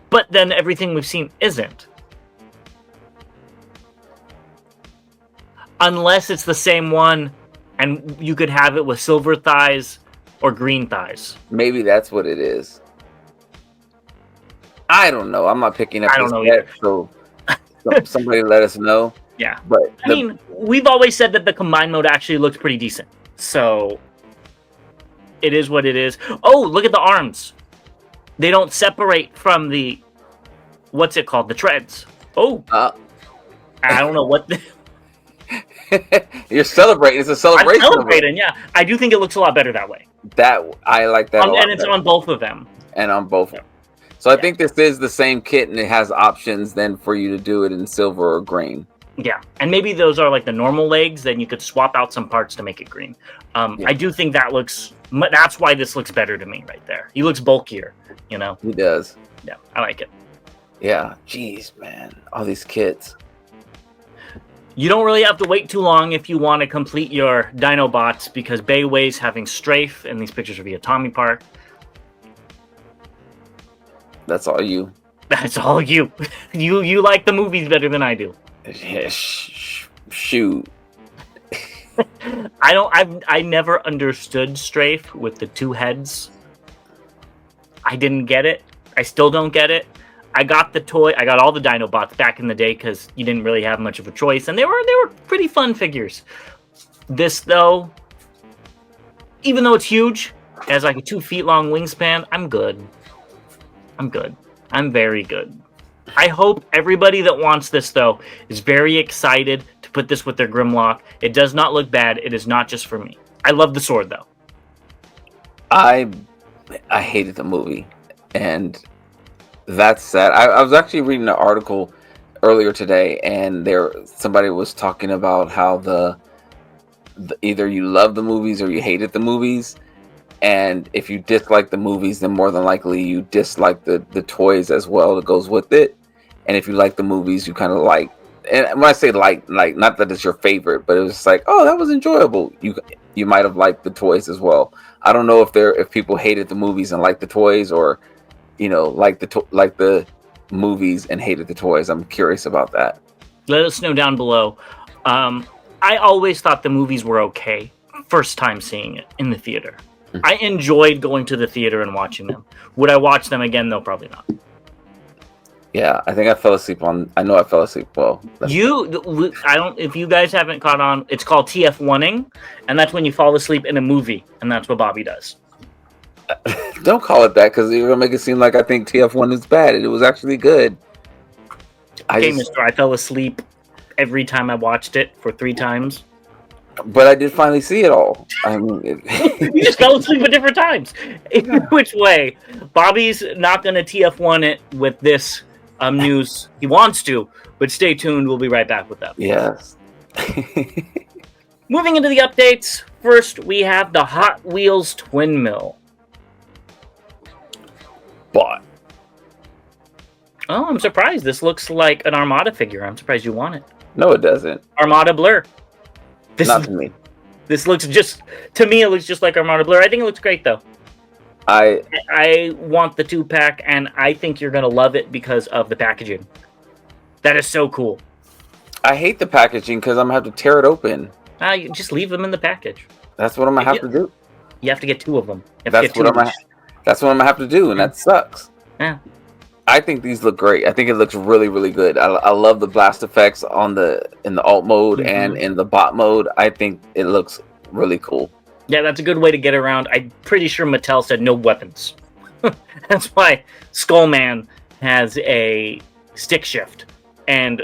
But then everything we've seen isn't. Unless it's the same one, and you could have it with silver thighs or green thighs. Maybe that's what it is. I don't know. I'm not picking up this yet, so somebody let us know. Yeah. But I mean, we've always said that the combined mode actually looks pretty decent. So it is what it is. Oh, look at the arms. They don't separate from the, what's it called? The treads. Oh. I don't know what the... You're celebrating. It's a celebration. I'm celebrating, yeah. I do think it looks a lot better that way. I like that a lot and it's better. on both of them. And on both of them. So I think this is the same kit, and it has options then for you to do it in silver or green. Yeah, and maybe those are like the normal legs, then you could swap out some parts to make it green. I do think that's why this looks better to me right there. He looks bulkier, He does. Yeah, I like it. Yeah, jeez, man. All these kits. You don't really have to wait too long if you want to complete your Dinobots, because Bayway's having Strafe, and these pictures are via Tommy Park. That's all you. That's all you. You like the movies better than I do. Yeah, shoot. I never understood Strafe with the two heads. I didn't get it. I still don't get it. I got the toy. I got all the Dinobots back in the day because you didn't really have much of a choice, and they were pretty fun figures. This though, even though it's huge, it has like a 2 feet long wingspan. I'm good. I'm very good. I hope everybody that wants this though is very excited to put this with their Grimlock. It does not look bad. It is not just for me. I love the sword though. I hated the movie, and that's sad. I was actually reading an article earlier today, and somebody was talking about how the either you love the movies or you hated the movies, and if you dislike the movies, then more than likely you dislike the toys as well that goes with it. And if you like the movies, you kind of like. And when I say like not that it's your favorite, but it was like, oh, that was enjoyable. You might have liked the toys as well. I don't know if people hated the movies and liked the toys, or like the movies and hated the toys. I'm curious about that. Let us know down below. I always thought the movies were okay first time seeing it in the theater. I enjoyed going to the theater and watching them. Would I watch them again? No, probably not. Yeah, I think I fell asleep I know I fell asleep. Well, if you guys haven't caught on, it's called TF1ing, and that's when you fall asleep in a movie, and that's what Bobby does. Don't call it that, because you're gonna make it seem like I think TF1 is bad. It was actually good. Mister, I fell asleep every time I watched it for 3 times. But I did finally see it all. I mean, you just fell asleep at different times. Which way? Bobby's not gonna TF1 it with this news. He wants to, but stay tuned. We'll be right back with that. Yes. Moving into the updates. First, we have the Hot Wheels Twin Mill. Oh, I'm surprised. This looks like an Armada figure. I'm surprised you want it. No, it doesn't. Armada Blur. Not to me. This looks just, to me, it looks just like Armada Blur. I think it looks great, though. I want the 2-pack, and I think you're going to love it because of the packaging. That is so cool. I hate the packaging because I'm going to have to tear it open. You just leave them in the package. That's what I'm going to have to do. You have to get 2 of them. That's what I'm going to have to do, and that sucks. Yeah. I think these look great. I think it looks really, really good. I love the blast effects in the alt mode and in the bot mode. I think it looks really cool. Yeah, that's a good way to get around. I'm pretty sure Mattel said no weapons. That's why Skullman has a stick shift. And,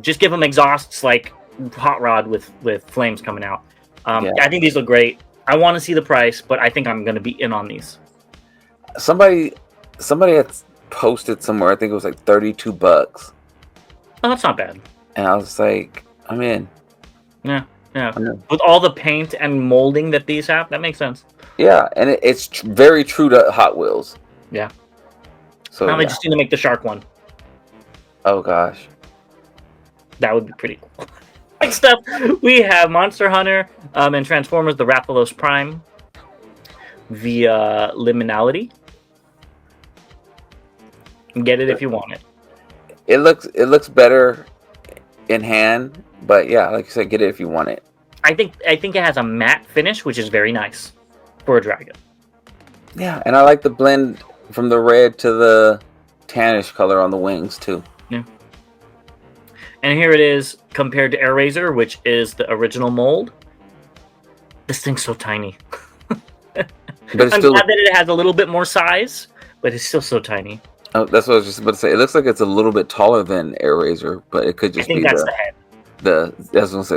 just give him exhausts like Hot Rod with flames coming out. I think these look great. I want to see the price, but I think I'm going to be in on these. Somebody had posted somewhere, I think it was like $32. Oh, that's not bad. And I was like, I'm in. Yeah. With all the paint and molding that these have, that makes sense. Yeah, and it's very true to Hot Wheels. Yeah. So now they just need to make the shark one. Oh gosh. That would be pretty cool. Next up, we have Monster Hunter and Transformers: The Rathalos Prime via Liminality. Get it if you want it. It looks better in hand, but yeah, like you said, get it if you want it. I think it has a matte finish, which is very nice for a dragon. Yeah, and I like the blend from the red to the tannish color on the wings too. Yeah. And here it is compared to Air-Razor, which is the original mold. This thing's so tiny. But it's I'm still glad that it has a little bit more size, but it's still so tiny. Oh, that's what I was just about to say. It looks like it's a little bit taller than Air-Razor, but it could just be that's the head.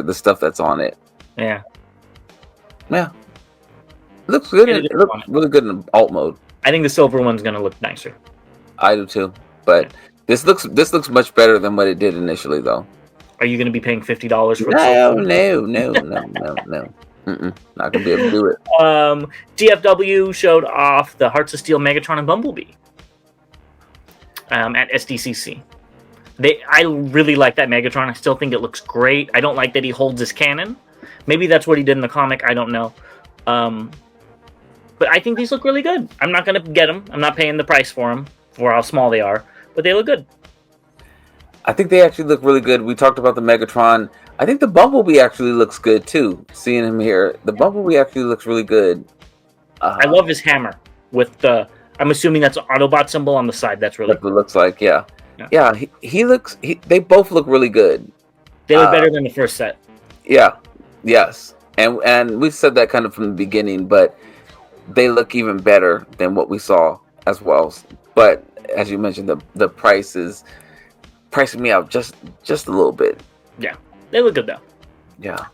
The stuff that's on it. Yeah. Yeah. It looks good. It looks really good in alt mode. I think the silver one's gonna look nicer. I do too. But this looks much better than what it did initially, though. Are you gonna be paying $50 for No. Not gonna be able to do it. TFW showed off the Hearts of Steel Megatron and Bumblebee at SDCC. I really like that Megatron. I still think it looks great. I don't like that he holds his cannon. Maybe that's what he did in the comic. I don't know. But I think these look really good. I'm not going to get them. I'm not paying the price for them, for how small they are. But they look good. I think they actually look really good. We talked about the Megatron. I think the Bumblebee actually looks good, too. Seeing him here. The Bumblebee actually looks really good. I love his hammer with the... I'm assuming that's an Autobot symbol on the side. That's really cool. It looks like, yeah. Yeah, they both look really good. They look better than the first set. Yeah, yes. And we said that kind of from the beginning, but they look even better than what we saw as well. But as you mentioned, the price is pricing me out just a little bit. Yeah, they look good though. Yeah.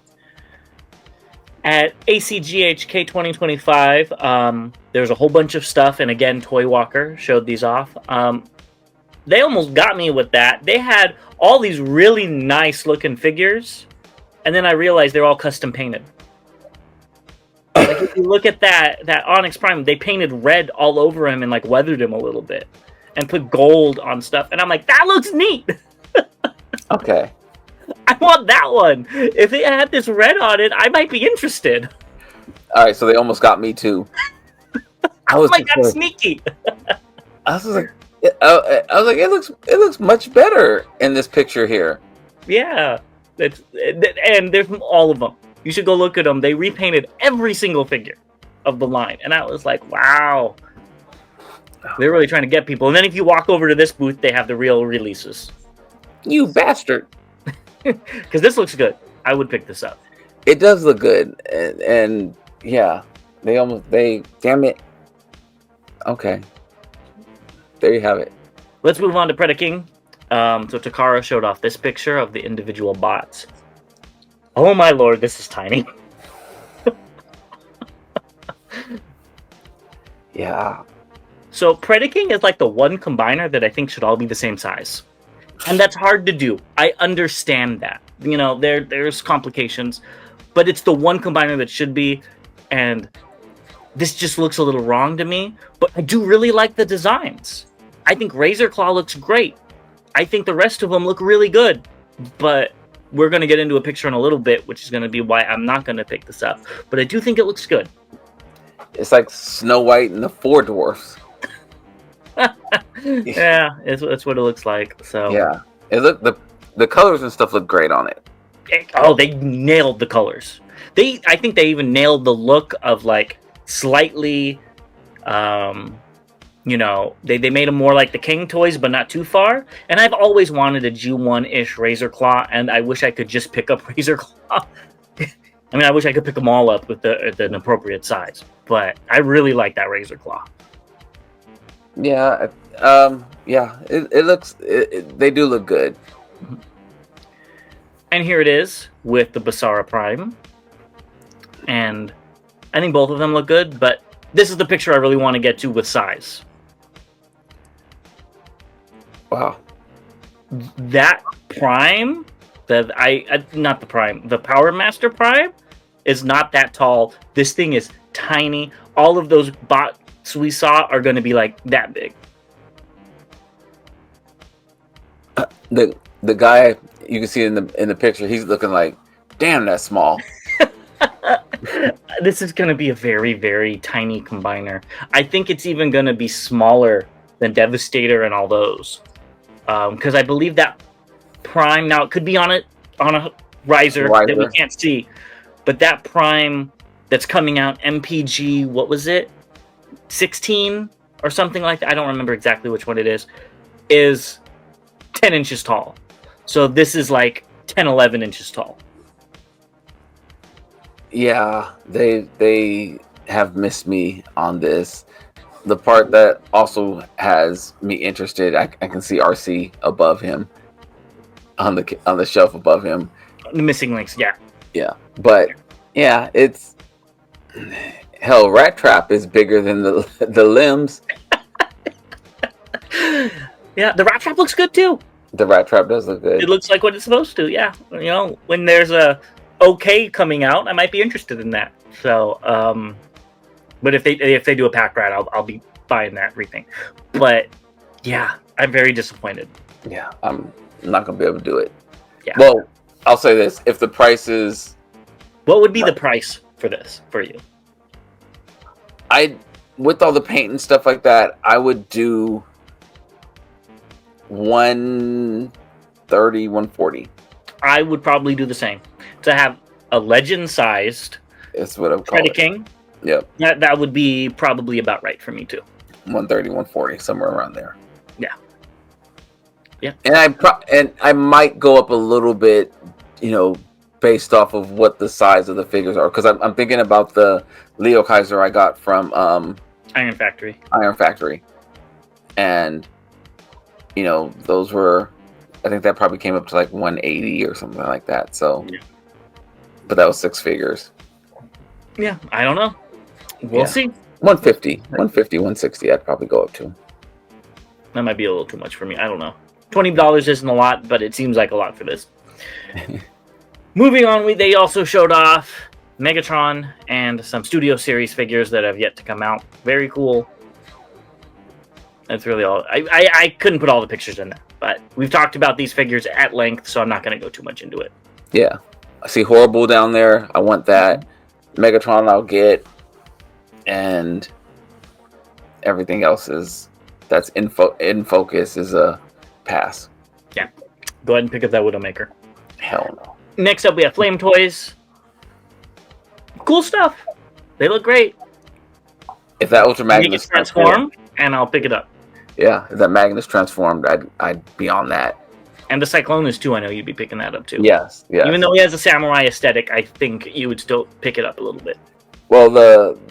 At ACGHK 2025, there's a whole bunch of stuff, and again, Toy Walker showed these off. They almost got me with that. They had all these really nice looking figures, and then I realized they're all custom painted. Like if you look at that Onyx Prime, they painted red all over him and like weathered him a little bit, and put gold on stuff. And I'm like, that looks neat. Okay. I want that one. If it had this red on it, I might be interested. All right, so they almost got me too. I was like, that's sneaky. I was like, it looks much better in this picture here. Yeah, and there's all of them. You should go look at them. They repainted every single figure of the line, and I was like, wow, they're really trying to get people. And then if you walk over to this booth, they have the real releases. You bastard! Because this looks good. I would pick this up. It does look good, and yeah, damn it. Okay. There you have it. Let's move on to Predaking. So Takara showed off this picture of the individual bots. Oh my lord, this is tiny. Yeah. So Predaking is like the one combiner that I think should all be the same size. And that's hard to do. I understand that. You know, there's complications. But it's the one combiner that should be. And this just looks a little wrong to me. But I do really like the designs. I think Razor Claw looks great. I think the rest of them look really good, but we're going to get into a picture in a little bit, which is going to be why I'm not going to pick this up. But I do think it looks good. It's like Snow White and the Four Dwarfs. Yeah, it's what it looks like. So yeah, the colors and stuff look great on it. Oh, they nailed the colors. I think they even nailed the look of like slightly, you know, they made them more like the King toys, but not too far. And I've always wanted a G1-ish Razor Claw, and I wish I could just pick up Razor Claw. I mean, I wish I could pick them all up with an appropriate size, but I really like that Razor Claw. Yeah, it looks. They do look good. And here it is with the Basara Prime, and I think both of them look good. But this is the picture I really want to get to with size. Wow, that Prime, not the Prime, the Power Master Prime is not that tall. This thing is tiny. All of those bots we saw are going to be like that big. The guy you can see in the picture, he's looking like, damn, that's small. This is going to be a very, very tiny combiner. I think it's even going to be smaller than Devastator and all those. Because I believe that Prime, now it could be on a riser that we can't see, but that Prime that's coming out, MPG, what was it? 16 or something like that. I don't remember exactly which one it is 10 inches tall. So this is like 10, 11 inches tall. Yeah, they have missed me on this. The part that also has me interested, I can see RC above him on the shelf above him. The missing links, yeah. Yeah, but yeah, it's hell. Rat Trap is bigger than the limbs. Yeah, the Rat Trap looks good too. The Rat Trap does look good. It looks like what it's supposed to. Yeah, you know, when there's a OK coming out, I might be interested in that. So, but if they do a pack rat, I'll be buying that everything. But yeah, I'm very disappointed. Yeah, I'm not gonna be able to do it. Yeah. Well, I'll say this: if the price is, what would be the price for this for you? With all the paint and stuff like that, I would do 130, 140. I would probably do the same. To have a legend-sized It's what I'm calling Predaking. Yep. That would be probably about right for me too. 130, 140, somewhere around there. Yeah. Yeah. And I might go up a little bit, you know, based off of what the size of the figures are, because I'm thinking about the Leo Kaiser I got from Iron Factory, and you know, those were, I think that probably came up to like 180 or something like that. So, yeah. But that was 6 figures. Yeah, I don't know. We'll see. 150, 160, I'd probably go up to. That might be a little too much for me. I don't know. $20 isn't a lot, but it seems like a lot for this. Moving on, they also showed off Megatron and some Studio Series figures that have yet to come out. Very cool. That's really all. I couldn't put all the pictures in there, but we've talked about these figures at length, so I'm not going to go too much into it. Yeah. I see Horrible down there. I want that. Megatron I'll get. And everything else that's in focus is a pass. Yeah. Go ahead and pick up that Widowmaker. Hell no. Next up, we have Flame Toys. Cool stuff. They look great. If that Ultra Magnus is transformed, and I'll pick it up. Yeah, if that Magnus transformed, I'd be on that. And the Cyclonus too, I know you'd be picking that up too. Yes. Even though he has a samurai aesthetic, I think you would still pick it up a little bit. Well,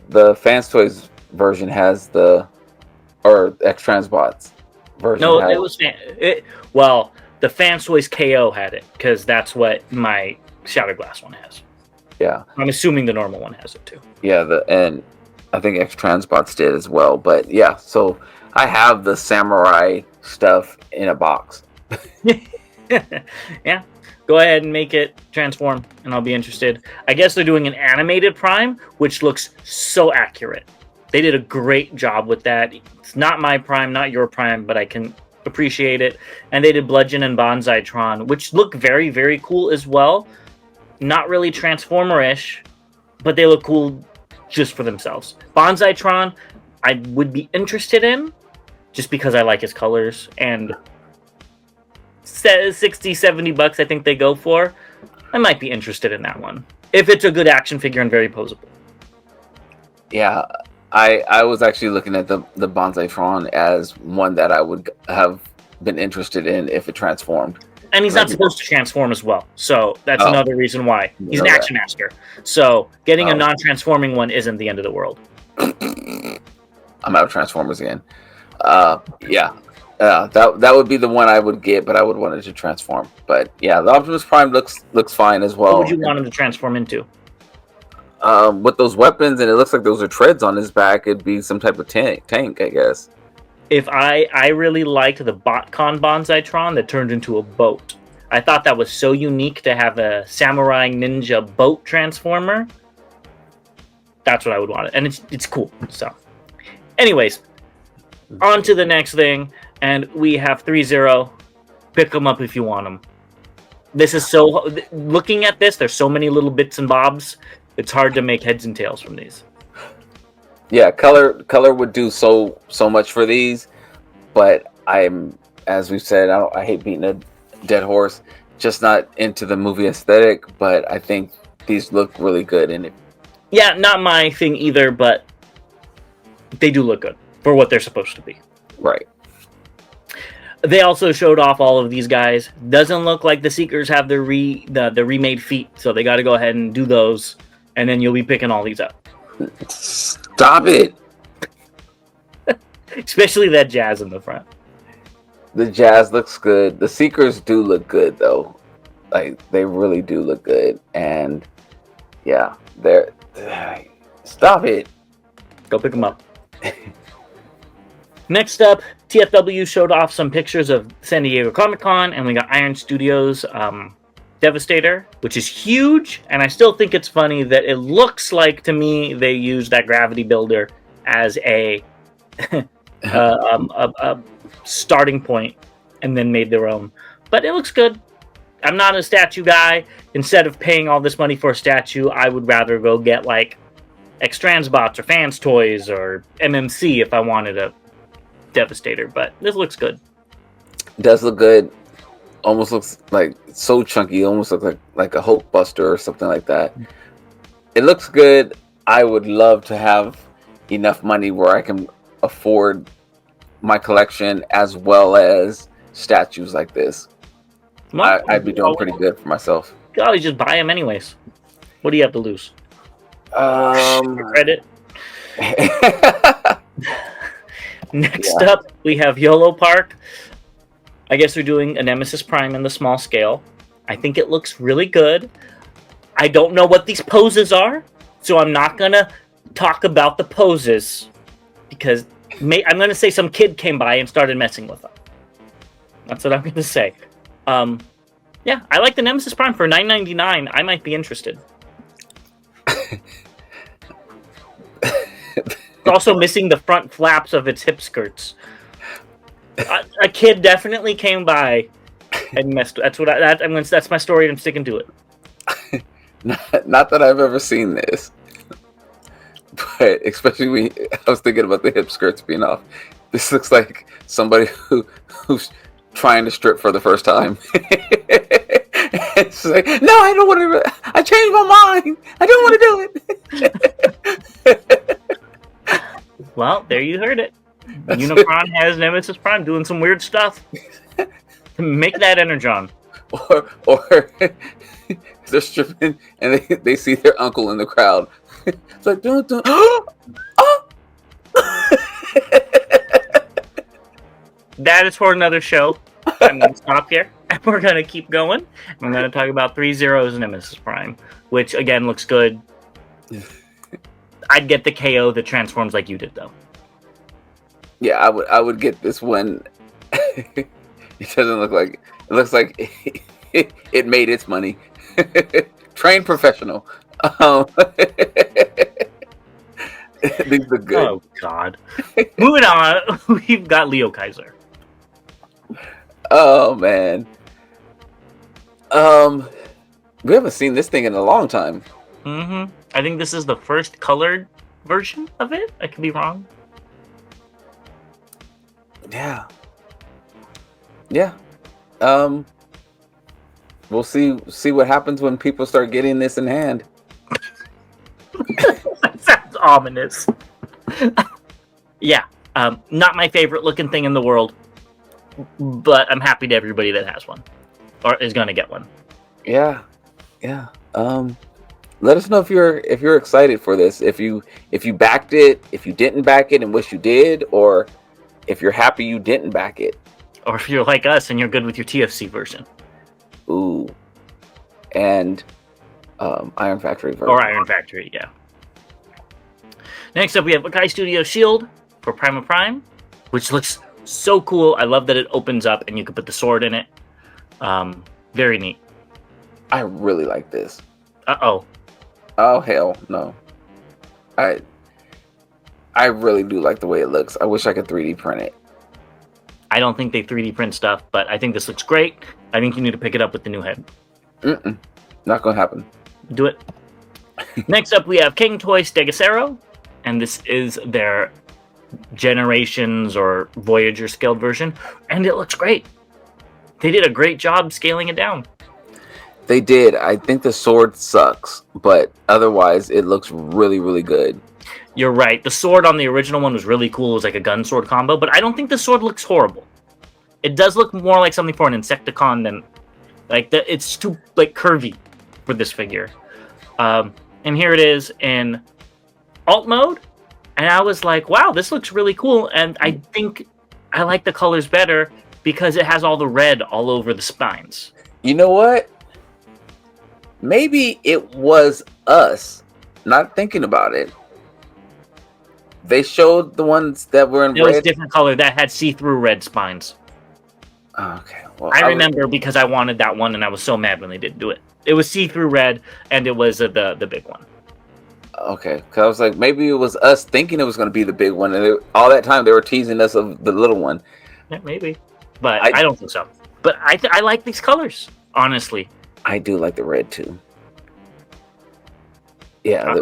the Fans Toys version has X Transbots version. No, it was well, the Fans Toys KO had it because that's what my Shattered Glass one has. Yeah, I'm assuming the normal one has it too. Yeah, and I think X Transbots did as well. But yeah, so I have the samurai stuff in a box. Yeah. Go ahead and make it transform, and I'll be interested. I guess they're doing an animated Prime, which looks so accurate. They did a great job with that. It's not my Prime, not your Prime, but I can appreciate it. And they did Bludgeon and Bonsai-tron, which look very, very cool as well. Not really Transformer-ish, but they look cool just for themselves. Bonsai-tron, I would be interested in, just because I like his colors. And 60, 70 bucks I think they go for. I might be interested in that one. If it's a good action figure and very posable. Yeah, I was actually looking at the Bonsai-tron as one that I would have been interested in if it transformed. And he's not supposed to transform as well. So that's another reason why. He's an action master. So getting a non-transforming one isn't the end of the world. I'm out of Transformers again. That would be the one I would get, but I would want it to transform. But yeah, the Optimus Prime looks fine as well. What would you want him to transform into? With those weapons, and it looks like those are treads on his back, it'd be some type of tank, I guess. If I really liked the Botcon Bonsai-tron that turned into a boat. I thought that was so unique to have a samurai ninja boat transformer. That's what I would want. And it's cool. So, anyways, on to the next thing, and we have 3-0. Pick them up if you want them. This is so... Looking at this, there's so many little bits and bobs. It's hard to make heads and tails from these. Yeah, color would do so much for these, but I'm, as we've said, I hate beating a dead horse. Just not into the movie aesthetic, but I think these look really good in it. Yeah, not my thing either, but they do look good for what they're supposed to be. Right. They also showed off all of these guys. Doesn't look like the Seekers have the remade feet, so they got to go ahead and do those, and then you'll be picking all these up. Stop it! Especially that Jazz in the front. The Jazz looks good. The Seekers do look good, though. Like, they really do look good. And, yeah, they're... Stop it! Go pick them up. Next up, TFW showed off some pictures of San Diego Comic-Con, and we got Iron Studios Devastator, which is huge, and I still think it's funny that it looks like, to me, they used that gravity builder as a starting point and then made their own. But it looks good. I'm not a statue guy. Instead of paying all this money for a statue, I would rather go get like X-Transbots or Fans Toys or MMC if I wanted a Devastator. But this looks good. It does look good. Almost looks like so chunky. Almost looks like a Hulk Buster or something like that. It looks good. I would love to have enough money where I can afford my collection as well as statues like this. I'd be doing pretty good for myself. You can always just buy them anyways. What do you have to lose? Credit. Next up, we have YOLO Park. I guess they're doing a Nemesis Prime in the small scale. I think it looks really good. I don't know what these poses are, so I'm not going to talk about the poses because I'm going to say some kid came by and started messing with them. That's what I'm going to say. Yeah, I like the Nemesis Prime for $9.99. I might be interested. It's also missing the front flaps of its hip skirts. A kid definitely came by and messed. That's my story, and I'm sticking to it. Not that I've ever seen this, but especially when I was thinking about the hip skirts being off. This looks like somebody who's trying to strip for the first time. It's like, no, I don't want to. I changed my mind. I don't want to do it. Well, there you heard it. Unicron has Nemesis Prime doing some weird stuff. Make that Energon. Or they're stripping and they see their uncle in the crowd. It's like, dun, dun. Oh! That is for another show. I'm going to stop here. And we're going to keep going. I'm going to talk about 3-0's Nemesis Prime, which, again, looks good. I'd get the KO that transforms like you did, though. Yeah, I would get this one. It doesn't look like... It looks like it made its money. Trained professional. These look good. Oh God. Moving on, we've got Leo Kaiser. Oh man. We haven't seen this thing in a long time. Mm-hmm. I think this is the first colored version of it. I could be wrong. Yeah. We'll see what happens when people start getting this in hand. That sounds ominous. Yeah. Not my favorite looking thing in the world, but I'm happy to everybody that has one or is gonna get one. Yeah. Let us know if you're excited for this. If you backed it, if you didn't back it and wish you did, or if you're happy you didn't back it. Or if you're like us and you're good with your TFC version. Ooh. And Iron Factory version. Or Iron Factory, yeah. Next up, we have Akai Studio Shield for Prima Prime, which looks so cool. I love that it opens up and you can put the sword in it. Very neat. I really like this. Uh-oh. Oh, hell no. I really do like the way it looks. I wish I could 3D print it. I don't think they 3D print stuff, but I think this looks great. I think you need to pick it up with the new head. Not gonna happen. Do it. Next up, we have King Toy Stegacero, and this is their Generations or Voyager scaled version, and it looks great. They did a great job scaling it down. They did. I think the sword sucks, but otherwise it looks really, really good. You're right. The sword on the original one was really cool. It was like a gun sword combo, but I don't think the sword looks horrible. It does look more like something for an Insecticon than it's too curvy for this figure. And here it is in alt mode, and I was like, wow, this looks really cool. And I think I like the colors better because it has all the red all over the spines. You know what? Maybe it was us not thinking about it. They showed the ones that were in red. It was a different color that had see-through red spines. Okay. Well, I remember because I wanted that one, and I was so mad when they didn't do it. It was see-through red, and it was the big one. Okay, because I was like, maybe it was us thinking it was going to be the big one, and all that time they were teasing us of the little one. Yeah, maybe, but I don't think so. But I like these colors, honestly. I do like the red too. Yeah.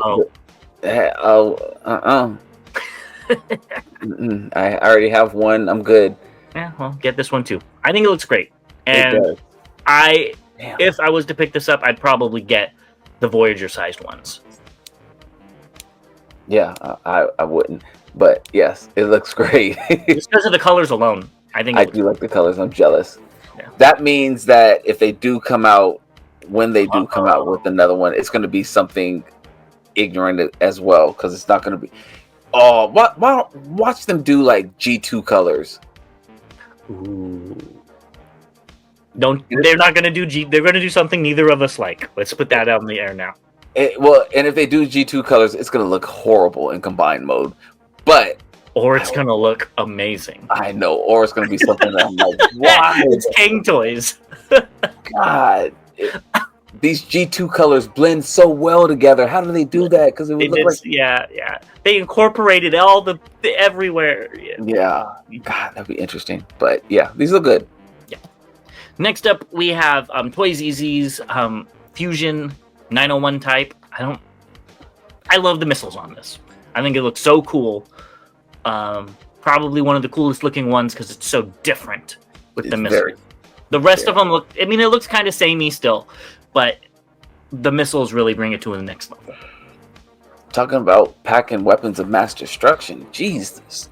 I already have one. I'm good. Yeah, well, get this one too. I think it looks great. And if I was to pick this up, I'd probably get the Voyager-sized ones. Yeah, I wouldn't. But yes, it looks great. Just because of the colors alone. I do like the colors. I'm jealous. Yeah. That means that if they do come out, when they do come out with another one, it's going to be something ignorant as well, because it's not going to be... Oh, watch them do like G2 colors. Ooh. They're not going to do They're going to do something neither of us like. Let's put that out in the air now. And if they do G2 colors, it's going to look horrible in combined mode. Or it's going to look amazing. I know. Or it's going to be something that I'm like, why? It's King Toys. God. These G2 colors blend so well together. How do they do that? Because it would look like... Yeah. They incorporated all the everywhere. Yeah. God, that'd be interesting. But yeah, these look good. Yeah. Next up, we have Toys Easy's Fusion 901 type. I love the missiles on this. I think it looks so cool. Probably one of the coolest looking ones because it's so different with the missiles. The rest of them look... I mean, it looks kind of samey still. But the missiles really bring it to the next level. Talking about packing weapons of mass destruction, Jesus,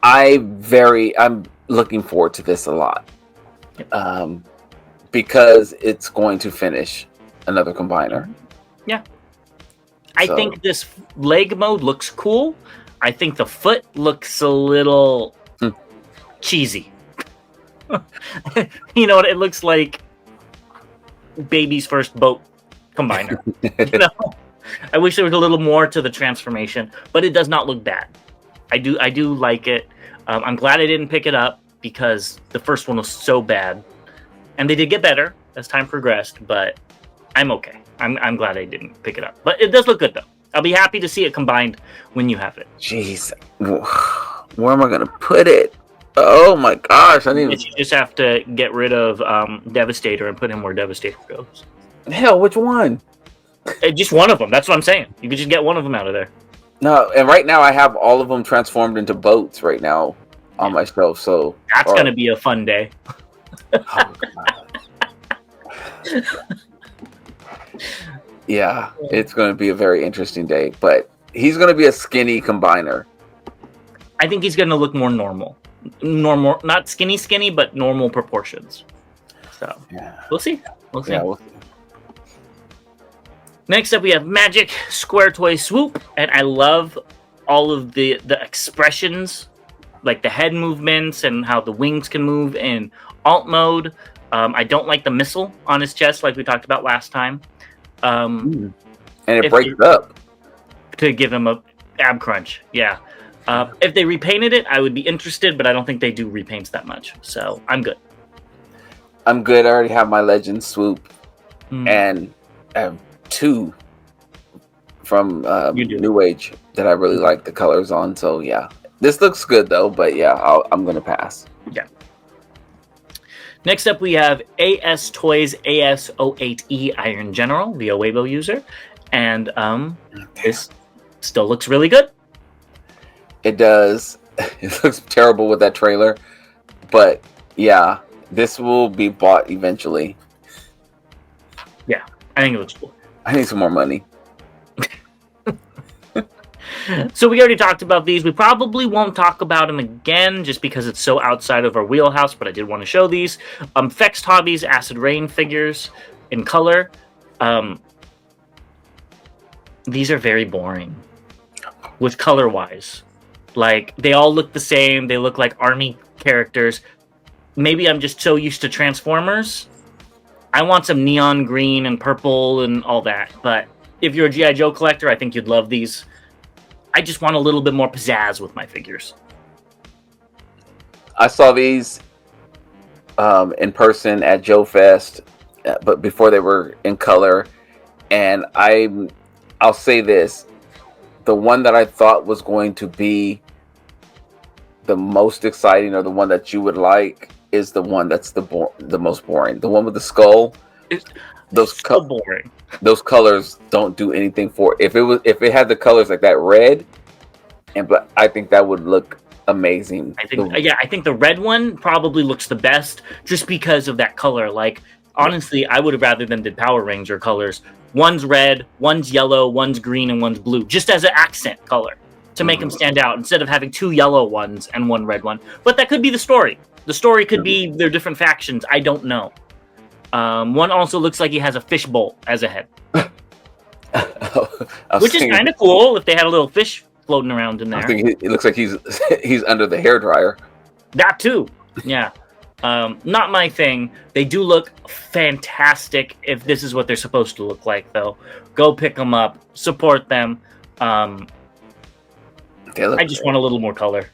I'm looking forward to this a lot, because it's going to finish another combiner. Yeah, I think this leg mode looks cool. I think the foot looks a little cheesy. You know what? It looks like baby's first boat combiner. You know, I wish there was a little more to the transformation, but it does not look bad. I do like it. I'm glad I didn't pick it up because the first one was so bad, and they did get better as time progressed. But I'm okay. I'm glad I didn't pick it up. But it does look good though. I'll be happy to see it combined when you have it. Jeez, where am I gonna put it? Oh my gosh, I didn't even... You just have to get rid of Devastator and put him where Devastator goes. Hell, which one? Just one of them. That's what I'm saying. You could just get one of them out of there. No, and right now I have all of them transformed into boats right now on my shelf. So that's gonna be a fun day. Oh, yeah, it's going to be a very interesting day. But he's going to be a skinny combiner. I think he's going to look more normal, not skinny, but normal proportions. So we'll see. We'll see. Yeah, we'll see. Next up, we have Magic Square Toy Swoop, and I love all of the expressions, like the head movements and how the wings can move in alt mode. I don't like the missile on his chest, like we talked about last time. And it breaks up to give him a ab crunch. Yeah. If they repainted it, I would be interested, but I don't think they do repaints that much. So I'm good. I already have my Legend Swoop, and I have 2 from New Age that I really like the colors on. So yeah, this looks good though. But yeah, I'm gonna pass. Yeah. Next up, we have AS Toys AS08E Iron General, the Weibo user, and this still looks really good. It does. It looks terrible with that trailer, but yeah, this will be bought eventually. Yeah, I think it looks cool. I need some more money. So we already talked about these. We probably won't talk about them again just because it's so outside of our wheelhouse, but I did want to show these. Fext Hobbies Acid Rain figures in color. These are very boring with color-wise. Like, they all look the same. They look like army characters. Maybe I'm just so used to Transformers. I want some neon green and purple and all that. But if you're a G.I. Joe collector, I think you'd love these. I just want a little bit more pizzazz with my figures. I saw these in person at Joe Fest, but before they were in color. And I'll say this. The one that I thought was going to be the most exciting, or the one that you would like, is the one that's the most boring. The one with the skull. Those so boring. Those colors don't do anything for it. If it had the colors like that red, but I think that would look amazing. I think the red one probably looks the best just because of that color. Like, honestly, I would have rather them did Power Ranger colors. One's red, one's yellow, one's green, and one's blue, just as an accent color to make them stand out instead of having 2 yellow ones and 1 red one. But that could be the story. The story could be their different factions. I don't know. One also looks like he has a fishbowl as a head, which is kind of cool if they had a little fish floating around in there. I think it looks like he's under the hairdryer. That too, yeah. Not my thing. They do look fantastic if this is what they're supposed to look like, though. Go pick them up, support them. I just want a little more color.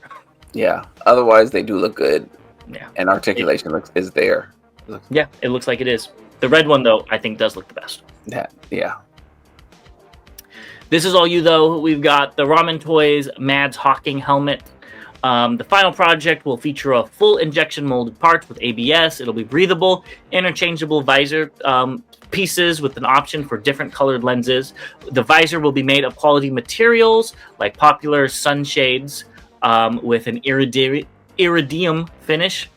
Yeah. Otherwise, they do look good. Yeah. And articulation is there. Yeah, it looks like it is. The red one, though, I think does look the best. Yeah. This is all you, though. We've got the Ramen Toys Mads Hawking helmet. The final project will feature a full injection molded parts with ABS. It'll be breathable, interchangeable visor pieces with an option for different colored lenses. The visor will be made of quality materials like popular sunshades with an iridium finish.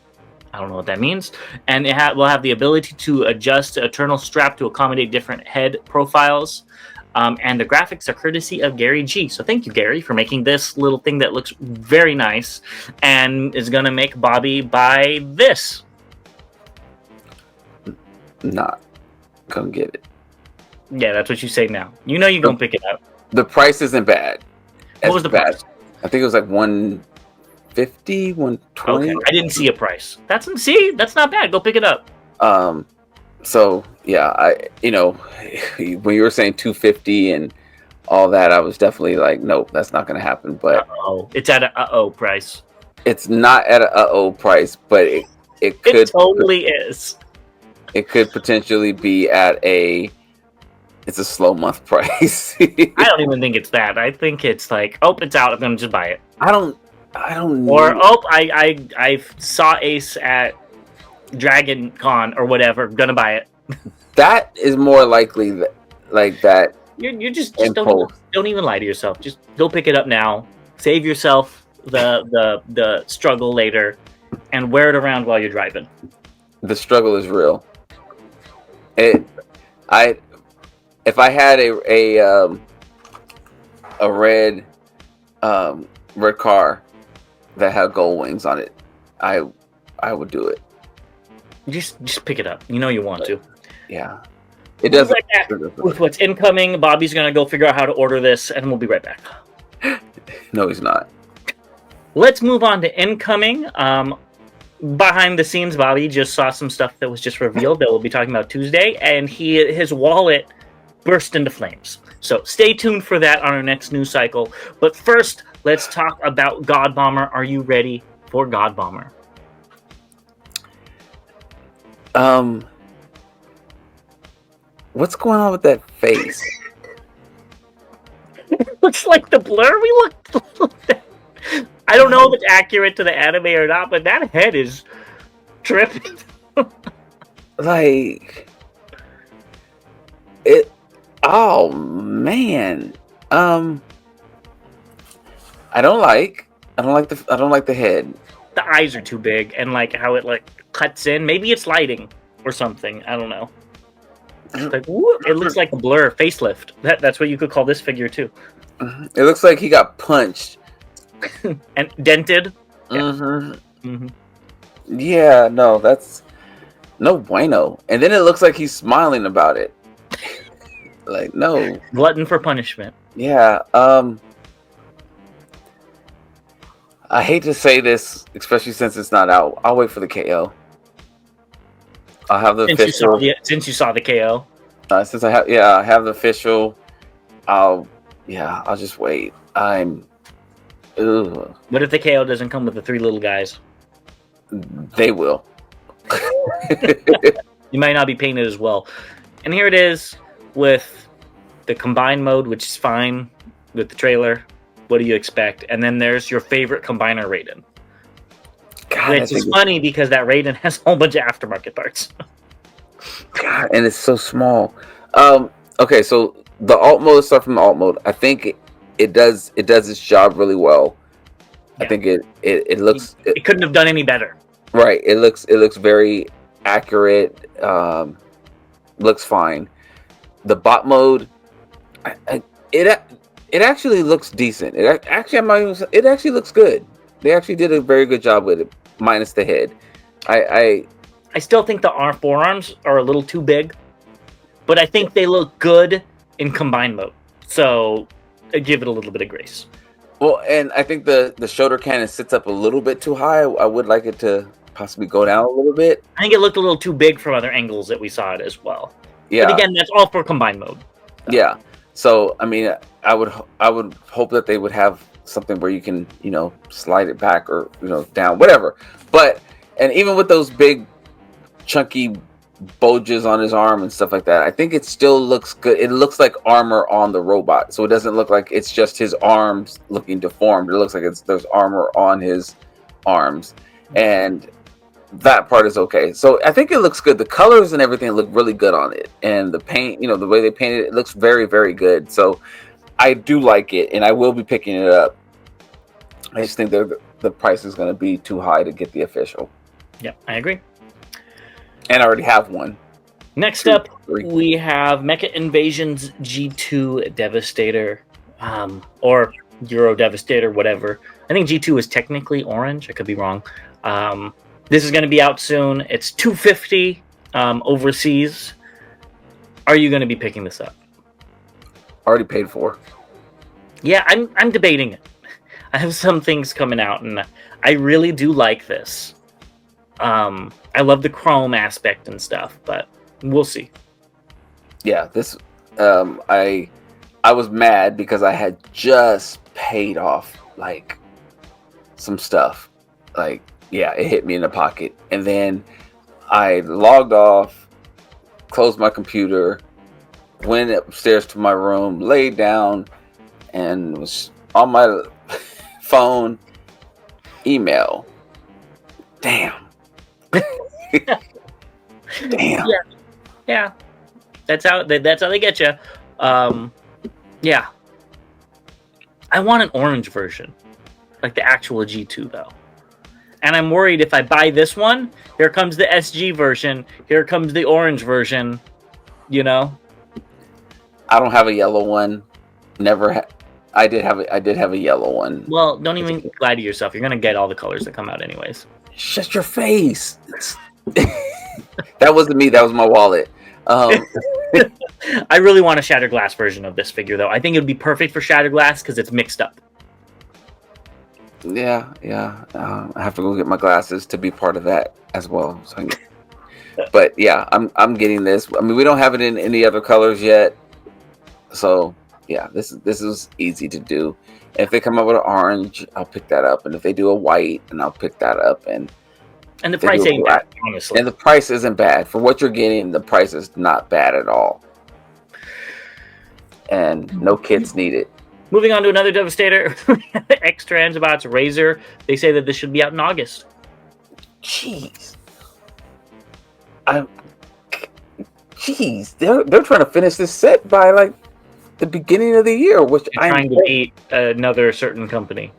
I don't know what that means. And it will have the ability to adjust the eternal strap to accommodate different head profiles. And the graphics are courtesy of Gary G. So thank you, Gary, for making this little thing that looks very nice and is going to make Bobby buy this. Not gonna get it. Yeah, that's what you say now. You know you're going to pick it up. The price isn't bad. What was the price? I think it was like $150, $120. Okay, I didn't see a price. That's not bad. Go pick it up. So yeah, when you were saying $250 and all that, I was definitely like, nope, that's not going to happen. But it's at a price. It's not at a price, but it could. It totally is. It could potentially be at a It's a slow month price. I don't even think it's that. I think it's like, oh, it's out. I'm gonna just buy it. I don't Or know. oh, I saw Ace at Dragon Con or whatever. Gonna buy it. That is more likely that. You just Impulse. don't even lie to yourself. Just go pick it up now. Save yourself the struggle later, and wear it around while you're driving. The struggle is real. If I had a red car that had gold wings on it, I would do it. Just pick it up. You know you want to. Yeah. It does. Right back with what's incoming. Bobby's gonna go figure out how to order this, and we'll be right back. No, he's not. Let's move on to incoming. Behind the scenes, Bobby just saw some stuff that was just revealed that we'll be talking about Tuesday, and his wallet burst into flames. So stay tuned for that on our next news cycle. But first, let's talk about God Bomber. Are you ready for God Bomber? What's going on with that face? Looks like the blur we looked. I don't know if it's accurate to the anime or not, but that head is tripping. Like it. Oh man. I don't like the head. The eyes are too big, and like how it like cuts in. Maybe it's lighting or something. I don't know. It's like, whoop, it looks like a blur facelift. That's what you could call this figure too. It looks like he got punched and dented. Yeah, no, that's no bueno. And then it looks like he's smiling about it. Like, no. Glutton for punishment. Yeah. I hate to say this, especially since it's not out. I'll wait for the KO. I'll have the official. Since you saw the KO. Since I have the official. I'll just wait. Ugh. What if the KO doesn't come with the three little guys? They will. You might not be painted as well. And here it is with the combined mode, which is fine with the trailer. What do you expect? And then there's your favorite combiner Raiden. God, which is funny because that Raiden has a whole bunch of aftermarket parts. God, and it's so small. Okay, so the alt mode, stuff from the alt mode, I think it does its job really well. Yeah. I think it looks. It couldn't have done any better. Right. It looks very accurate. Looks fine. The bot mode, it actually looks decent. It actually looks good. They actually did a very good job with it, minus the head. I still think the forearms are a little too big, but I think they look good in combined mode. So I give it a little bit of grace. Well, and I think the shoulder cannon sits up a little bit too high. I would like it to possibly go down a little bit. I think it looked a little too big from other angles that we saw it as well. Yeah. But again, that's all for combined mode. So. Yeah. So I mean, I would hope that they would have something where you can, slide it back or, down, whatever. But, and even with those big chunky bulges on his arm and stuff like that, I think it still looks good. It looks like armor on the robot. So it doesn't look like it's just his arms looking deformed. It looks like there's armor on his arms. And that part is okay. So I think it looks good. The colors and everything look really good on it. And the paint, the way they painted it looks very, very good. So I do like it, and I will be picking it up. I just think the price is going to be too high to get the official. Yeah, I agree. And I already have one. Next up, we have Mecha Invasion's G2 Devastator, or Euro Devastator, whatever. I think G2 is technically orange. I could be wrong. This is going to be out soon. It's $250 overseas. Are you going to be picking this up? Already paid for. Yeah, I'm debating it. I have some things coming out, and I really do like this. I love the chrome aspect and stuff, but we'll see. Yeah, this I was mad because I had just paid off like some stuff. Like, yeah, it hit me in the pocket, and then I logged off, closed my computer, went upstairs to my room, laid down, and was on my phone. Email. Damn. Damn. Yeah. That's how they get you. Yeah. I want an orange version, like the actual G2 though. And I'm worried if I buy this one, here comes the SG version, here comes the orange version. You know. I don't have a yellow one. I did have a yellow one. Well, don't even lie to yourself. You're gonna get all the colors that come out anyways. Shut your face. That wasn't me. That was my wallet. I really want a Shattered Glass version of this figure, though. I think it would be perfect for Shattered Glass because it's mixed up. Yeah. I have to go get my glasses to be part of that as well. So but yeah, I'm getting this. I mean, we don't have it in any other colors yet, so yeah, this is easy to do. And if they come up with an orange, I'll pick that up, and if they do a white, then I'll pick that up. And the price ain't bad, honestly. And the price isn't bad for what you're getting. The price is not bad at all, and no kids need it. Moving on to another Devastator, Extra Antibots Razor. They say that this should be out in August. Jeez. They're trying to finish this set by like the beginning of the year, which I'm trying to beat another certain company.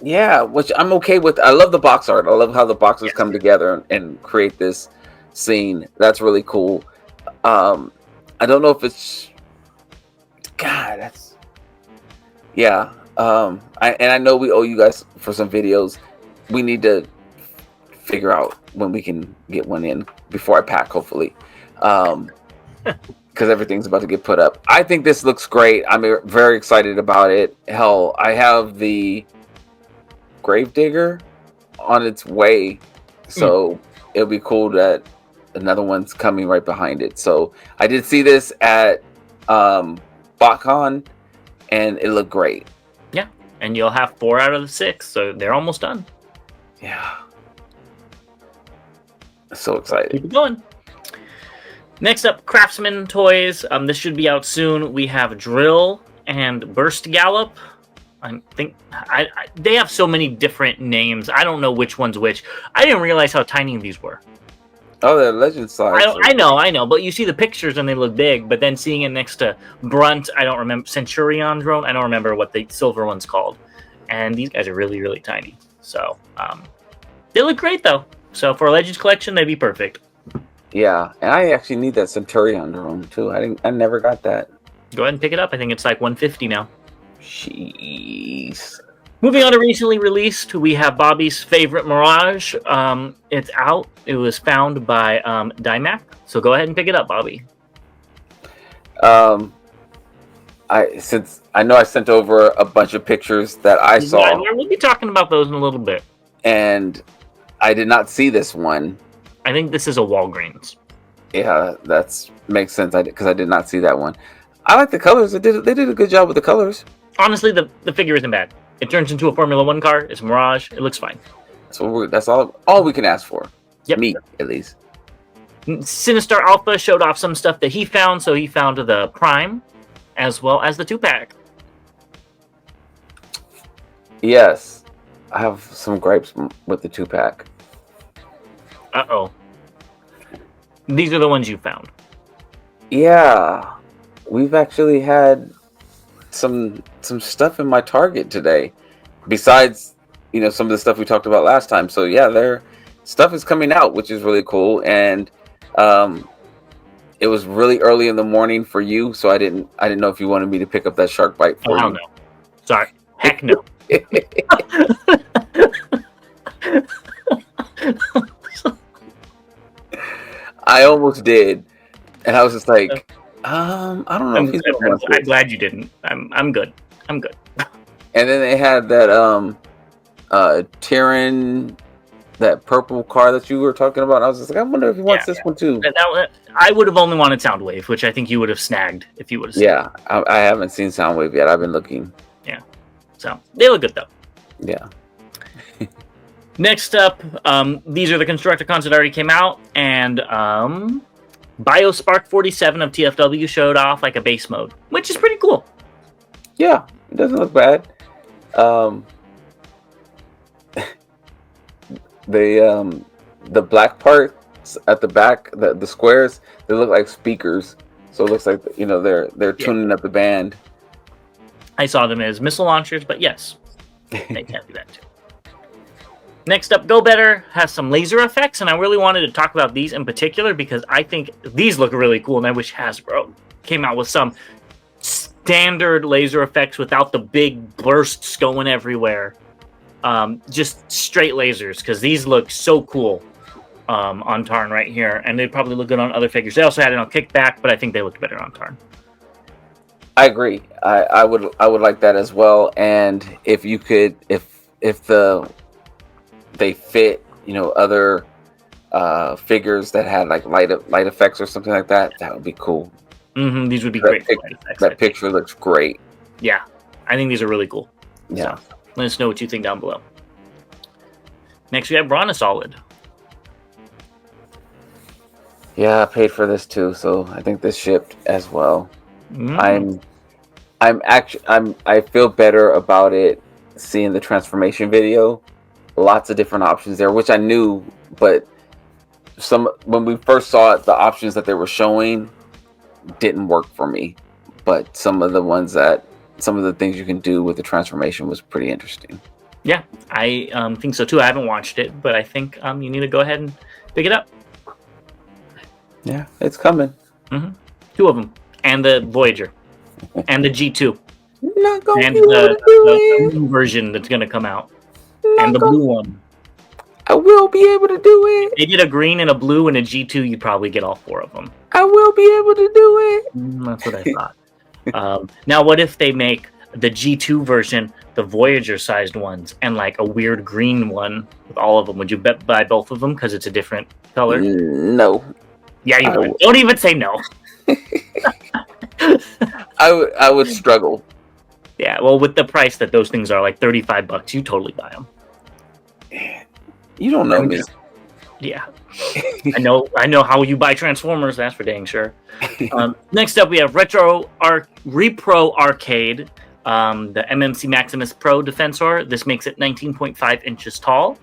Yeah, which I'm okay with. I love the box art. I love how the boxes come together and create this scene. That's really cool. I don't know if it's yeah. I know we owe you guys for some videos. We need to figure out when we can get one in before I pack, hopefully. Because everything's about to get put up. I think this looks great. I'm very excited about it. Hell, I have the Gravedigger on its way, so it'll be cool that another one's coming right behind it. So I did see this at BotCon, and it looked great. Yeah, and you'll have 4 out of the 6, so they're almost done. Yeah, so excited. Keep it going. Next up, Craftsman Toys. This should be out soon. We have Drill and Burst Gallop. I think they have so many different names. I don't know which one's which. I didn't realize how tiny these were. Oh, they're legend size. I know. But you see the pictures and they look big. But then seeing it next to Brunt, I don't remember. Centurion Drone, I don't remember what the silver one's called. And these guys are really, really tiny. So they look great though. So for a Legends collection, they'd be perfect. Yeah, and I actually need that Centurion Drone too. I never got that. Go ahead and pick it up. I think it's like $150 now. Jeez. Moving on to recently released, we have Bobby's favorite Mirage. It's out. It was found by Dymac. So go ahead and pick it up, Bobby. Since I know I sent over a bunch of pictures that I saw. Yeah, we'll be talking about those in a little bit. And I did not see this one. I think this is a Walgreens. Yeah, that makes sense. Because I did not see that one. I like the colors. They did a good job with the colors. Honestly, the figure isn't bad. It turns into a Formula 1 car. It's a Mirage. It looks fine. So that's all we can ask for. Yep. Me, at least. Sinistar Alpha showed off some stuff that he found. So he found the Prime as well as the 2-pack. Yes. I have some gripes with the 2-pack. Uh-oh. These are the ones you found. Yeah. We've actually had some stuff in my Target today, besides some of the stuff we talked about last time. So yeah, their stuff is coming out, which is really cool. And it was really early in the morning for you, so I didn't know if you wanted me to pick up that shark bite for you. No. Sorry, heck no. I almost did, and I was just like, I don't know. I'm glad you didn't. I'm good. I'm good. And then they had that Tyrann, that purple car that you were talking about. I was just like, I wonder if he wants this one too. I would have only wanted Soundwave, which I think you would have snagged if you would have seen. Yeah, I haven't seen Soundwave yet. I've been looking. Yeah, so they look good though. Yeah. Next up, these are the Constructicons that already came out, and BioSpark 47 of TFW showed off like a base mode, which is pretty cool. Yeah, it doesn't look bad. The black parts at the back, the squares, they look like speakers. So it looks like, you know, they're tuning up the band. I saw them as missile launchers, but yes, they can do that too. Next up, Go Better has some laser effects, and I really wanted to talk about these in particular because I think these look really cool, and I wish Hasbro came out with some standard laser effects without the big bursts going everywhere. Just straight lasers, because these look so cool on Tarn right here, and they'd probably look good on other figures. They also had it on Kickback, but I think they looked better on Tarn. I agree. I would like that as well. And if you could, if they fit, you know, other figures that had like light effects or something like that, that would be cool. Mm-hmm, these would be great. That picture looks great. Yeah, I think these are really cool. Yeah. So, let us know what you think down below. Next, we have Brontosolid. Yeah, I paid for this too, so I think this shipped as well. I feel better about it seeing the transformation video. Lots of different options there, which I knew, but when we first saw it, the options that they were showing didn't work for me. But some of the things you can do with the transformation was pretty interesting. Yeah, I think so too. I haven't watched it, but I think you need to go ahead and pick it up. Yeah, it's coming. Mm-hmm. 2 of them, and the Voyager, and the G2, not gonna and be able to do the it. new version that's going to come out, Not and the blue one. I will be able to do it. If they did a green and a blue and a G2, you'd probably get all 4 of them. I will be able to do it. That's what I thought. Now, what if they make the G2 version the Voyager-sized ones and like a weird green one with all of them? Would you buy both of them because it's a different color? No. Yeah, you would. Don't even say no. I would struggle. Yeah, well, with the price that those things are, like $35, you totally buy them. You don't know me. Yeah, I know how you buy Transformers. That's for dang sure. Next up, we have Repro Arcade, the MMC Maximus Pro Defensor. This makes it 19.5 inches tall.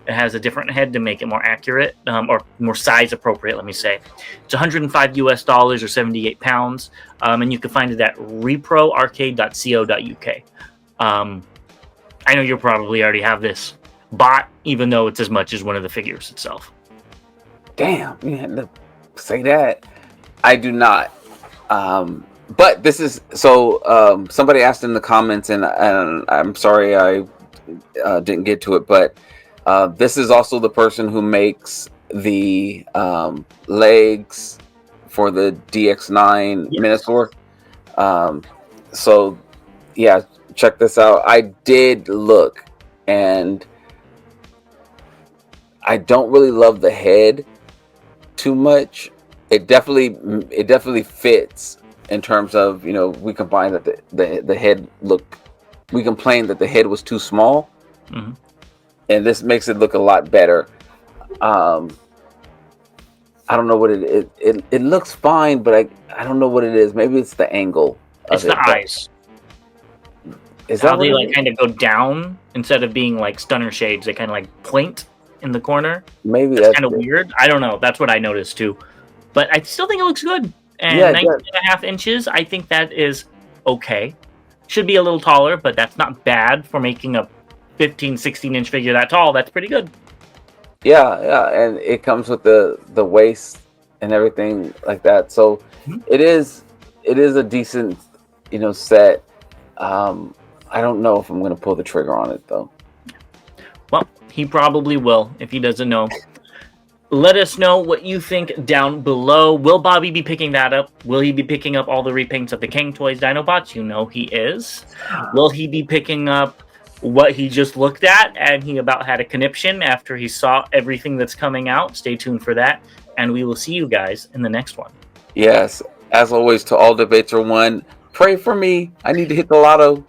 It has a different head to make it more accurate, or more size appropriate, let me say. It's $105 US or 78 pounds, and you can find it at reproarcade.co.uk. I know you probably already have this bought, even though it's as much as one of the figures itself. Damn, you had to say that. I do not. But this is so. Somebody asked in the comments, and I'm sorry I didn't get to it, but this is also the person who makes the legs for the DX9 Minotaur. So yeah, check this out. I did look, and I don't really love the head too much. It definitely fits in terms of, you know, we combined that the head looked. We complained that the head was too small, and this makes it look a lot better. I don't know what it is. It looks fine, but I don't know what it is. Maybe it's the angle. It's the eyes. Is how that they like kind of go down instead of being like stunner shades? They kind of like point in the corner. Maybe that's kind of weird. I don't know. That's what I noticed too. But I still think it looks good. And 19.5 inches, I think that is okay. Should be a little taller, but that's not bad for making a 15, 16-inch figure that tall. That's pretty good. Yeah, and it comes with the waist and everything like that. So it is a decent, you know, set. I don't know if I'm going to pull the trigger on it though. Well, he probably will if he doesn't know. Let us know what you think down below. Will Bobby be picking that up? Will he be picking up all the repaints of the King Toys Dinobots? You know he is. Will he be picking up what he just looked at and he about had a conniption after he saw everything that's coming out? Stay tuned for that, and we will see you guys in the next one. Yes, as always, to all debates are won. Pray for me. I need to hit the lotto.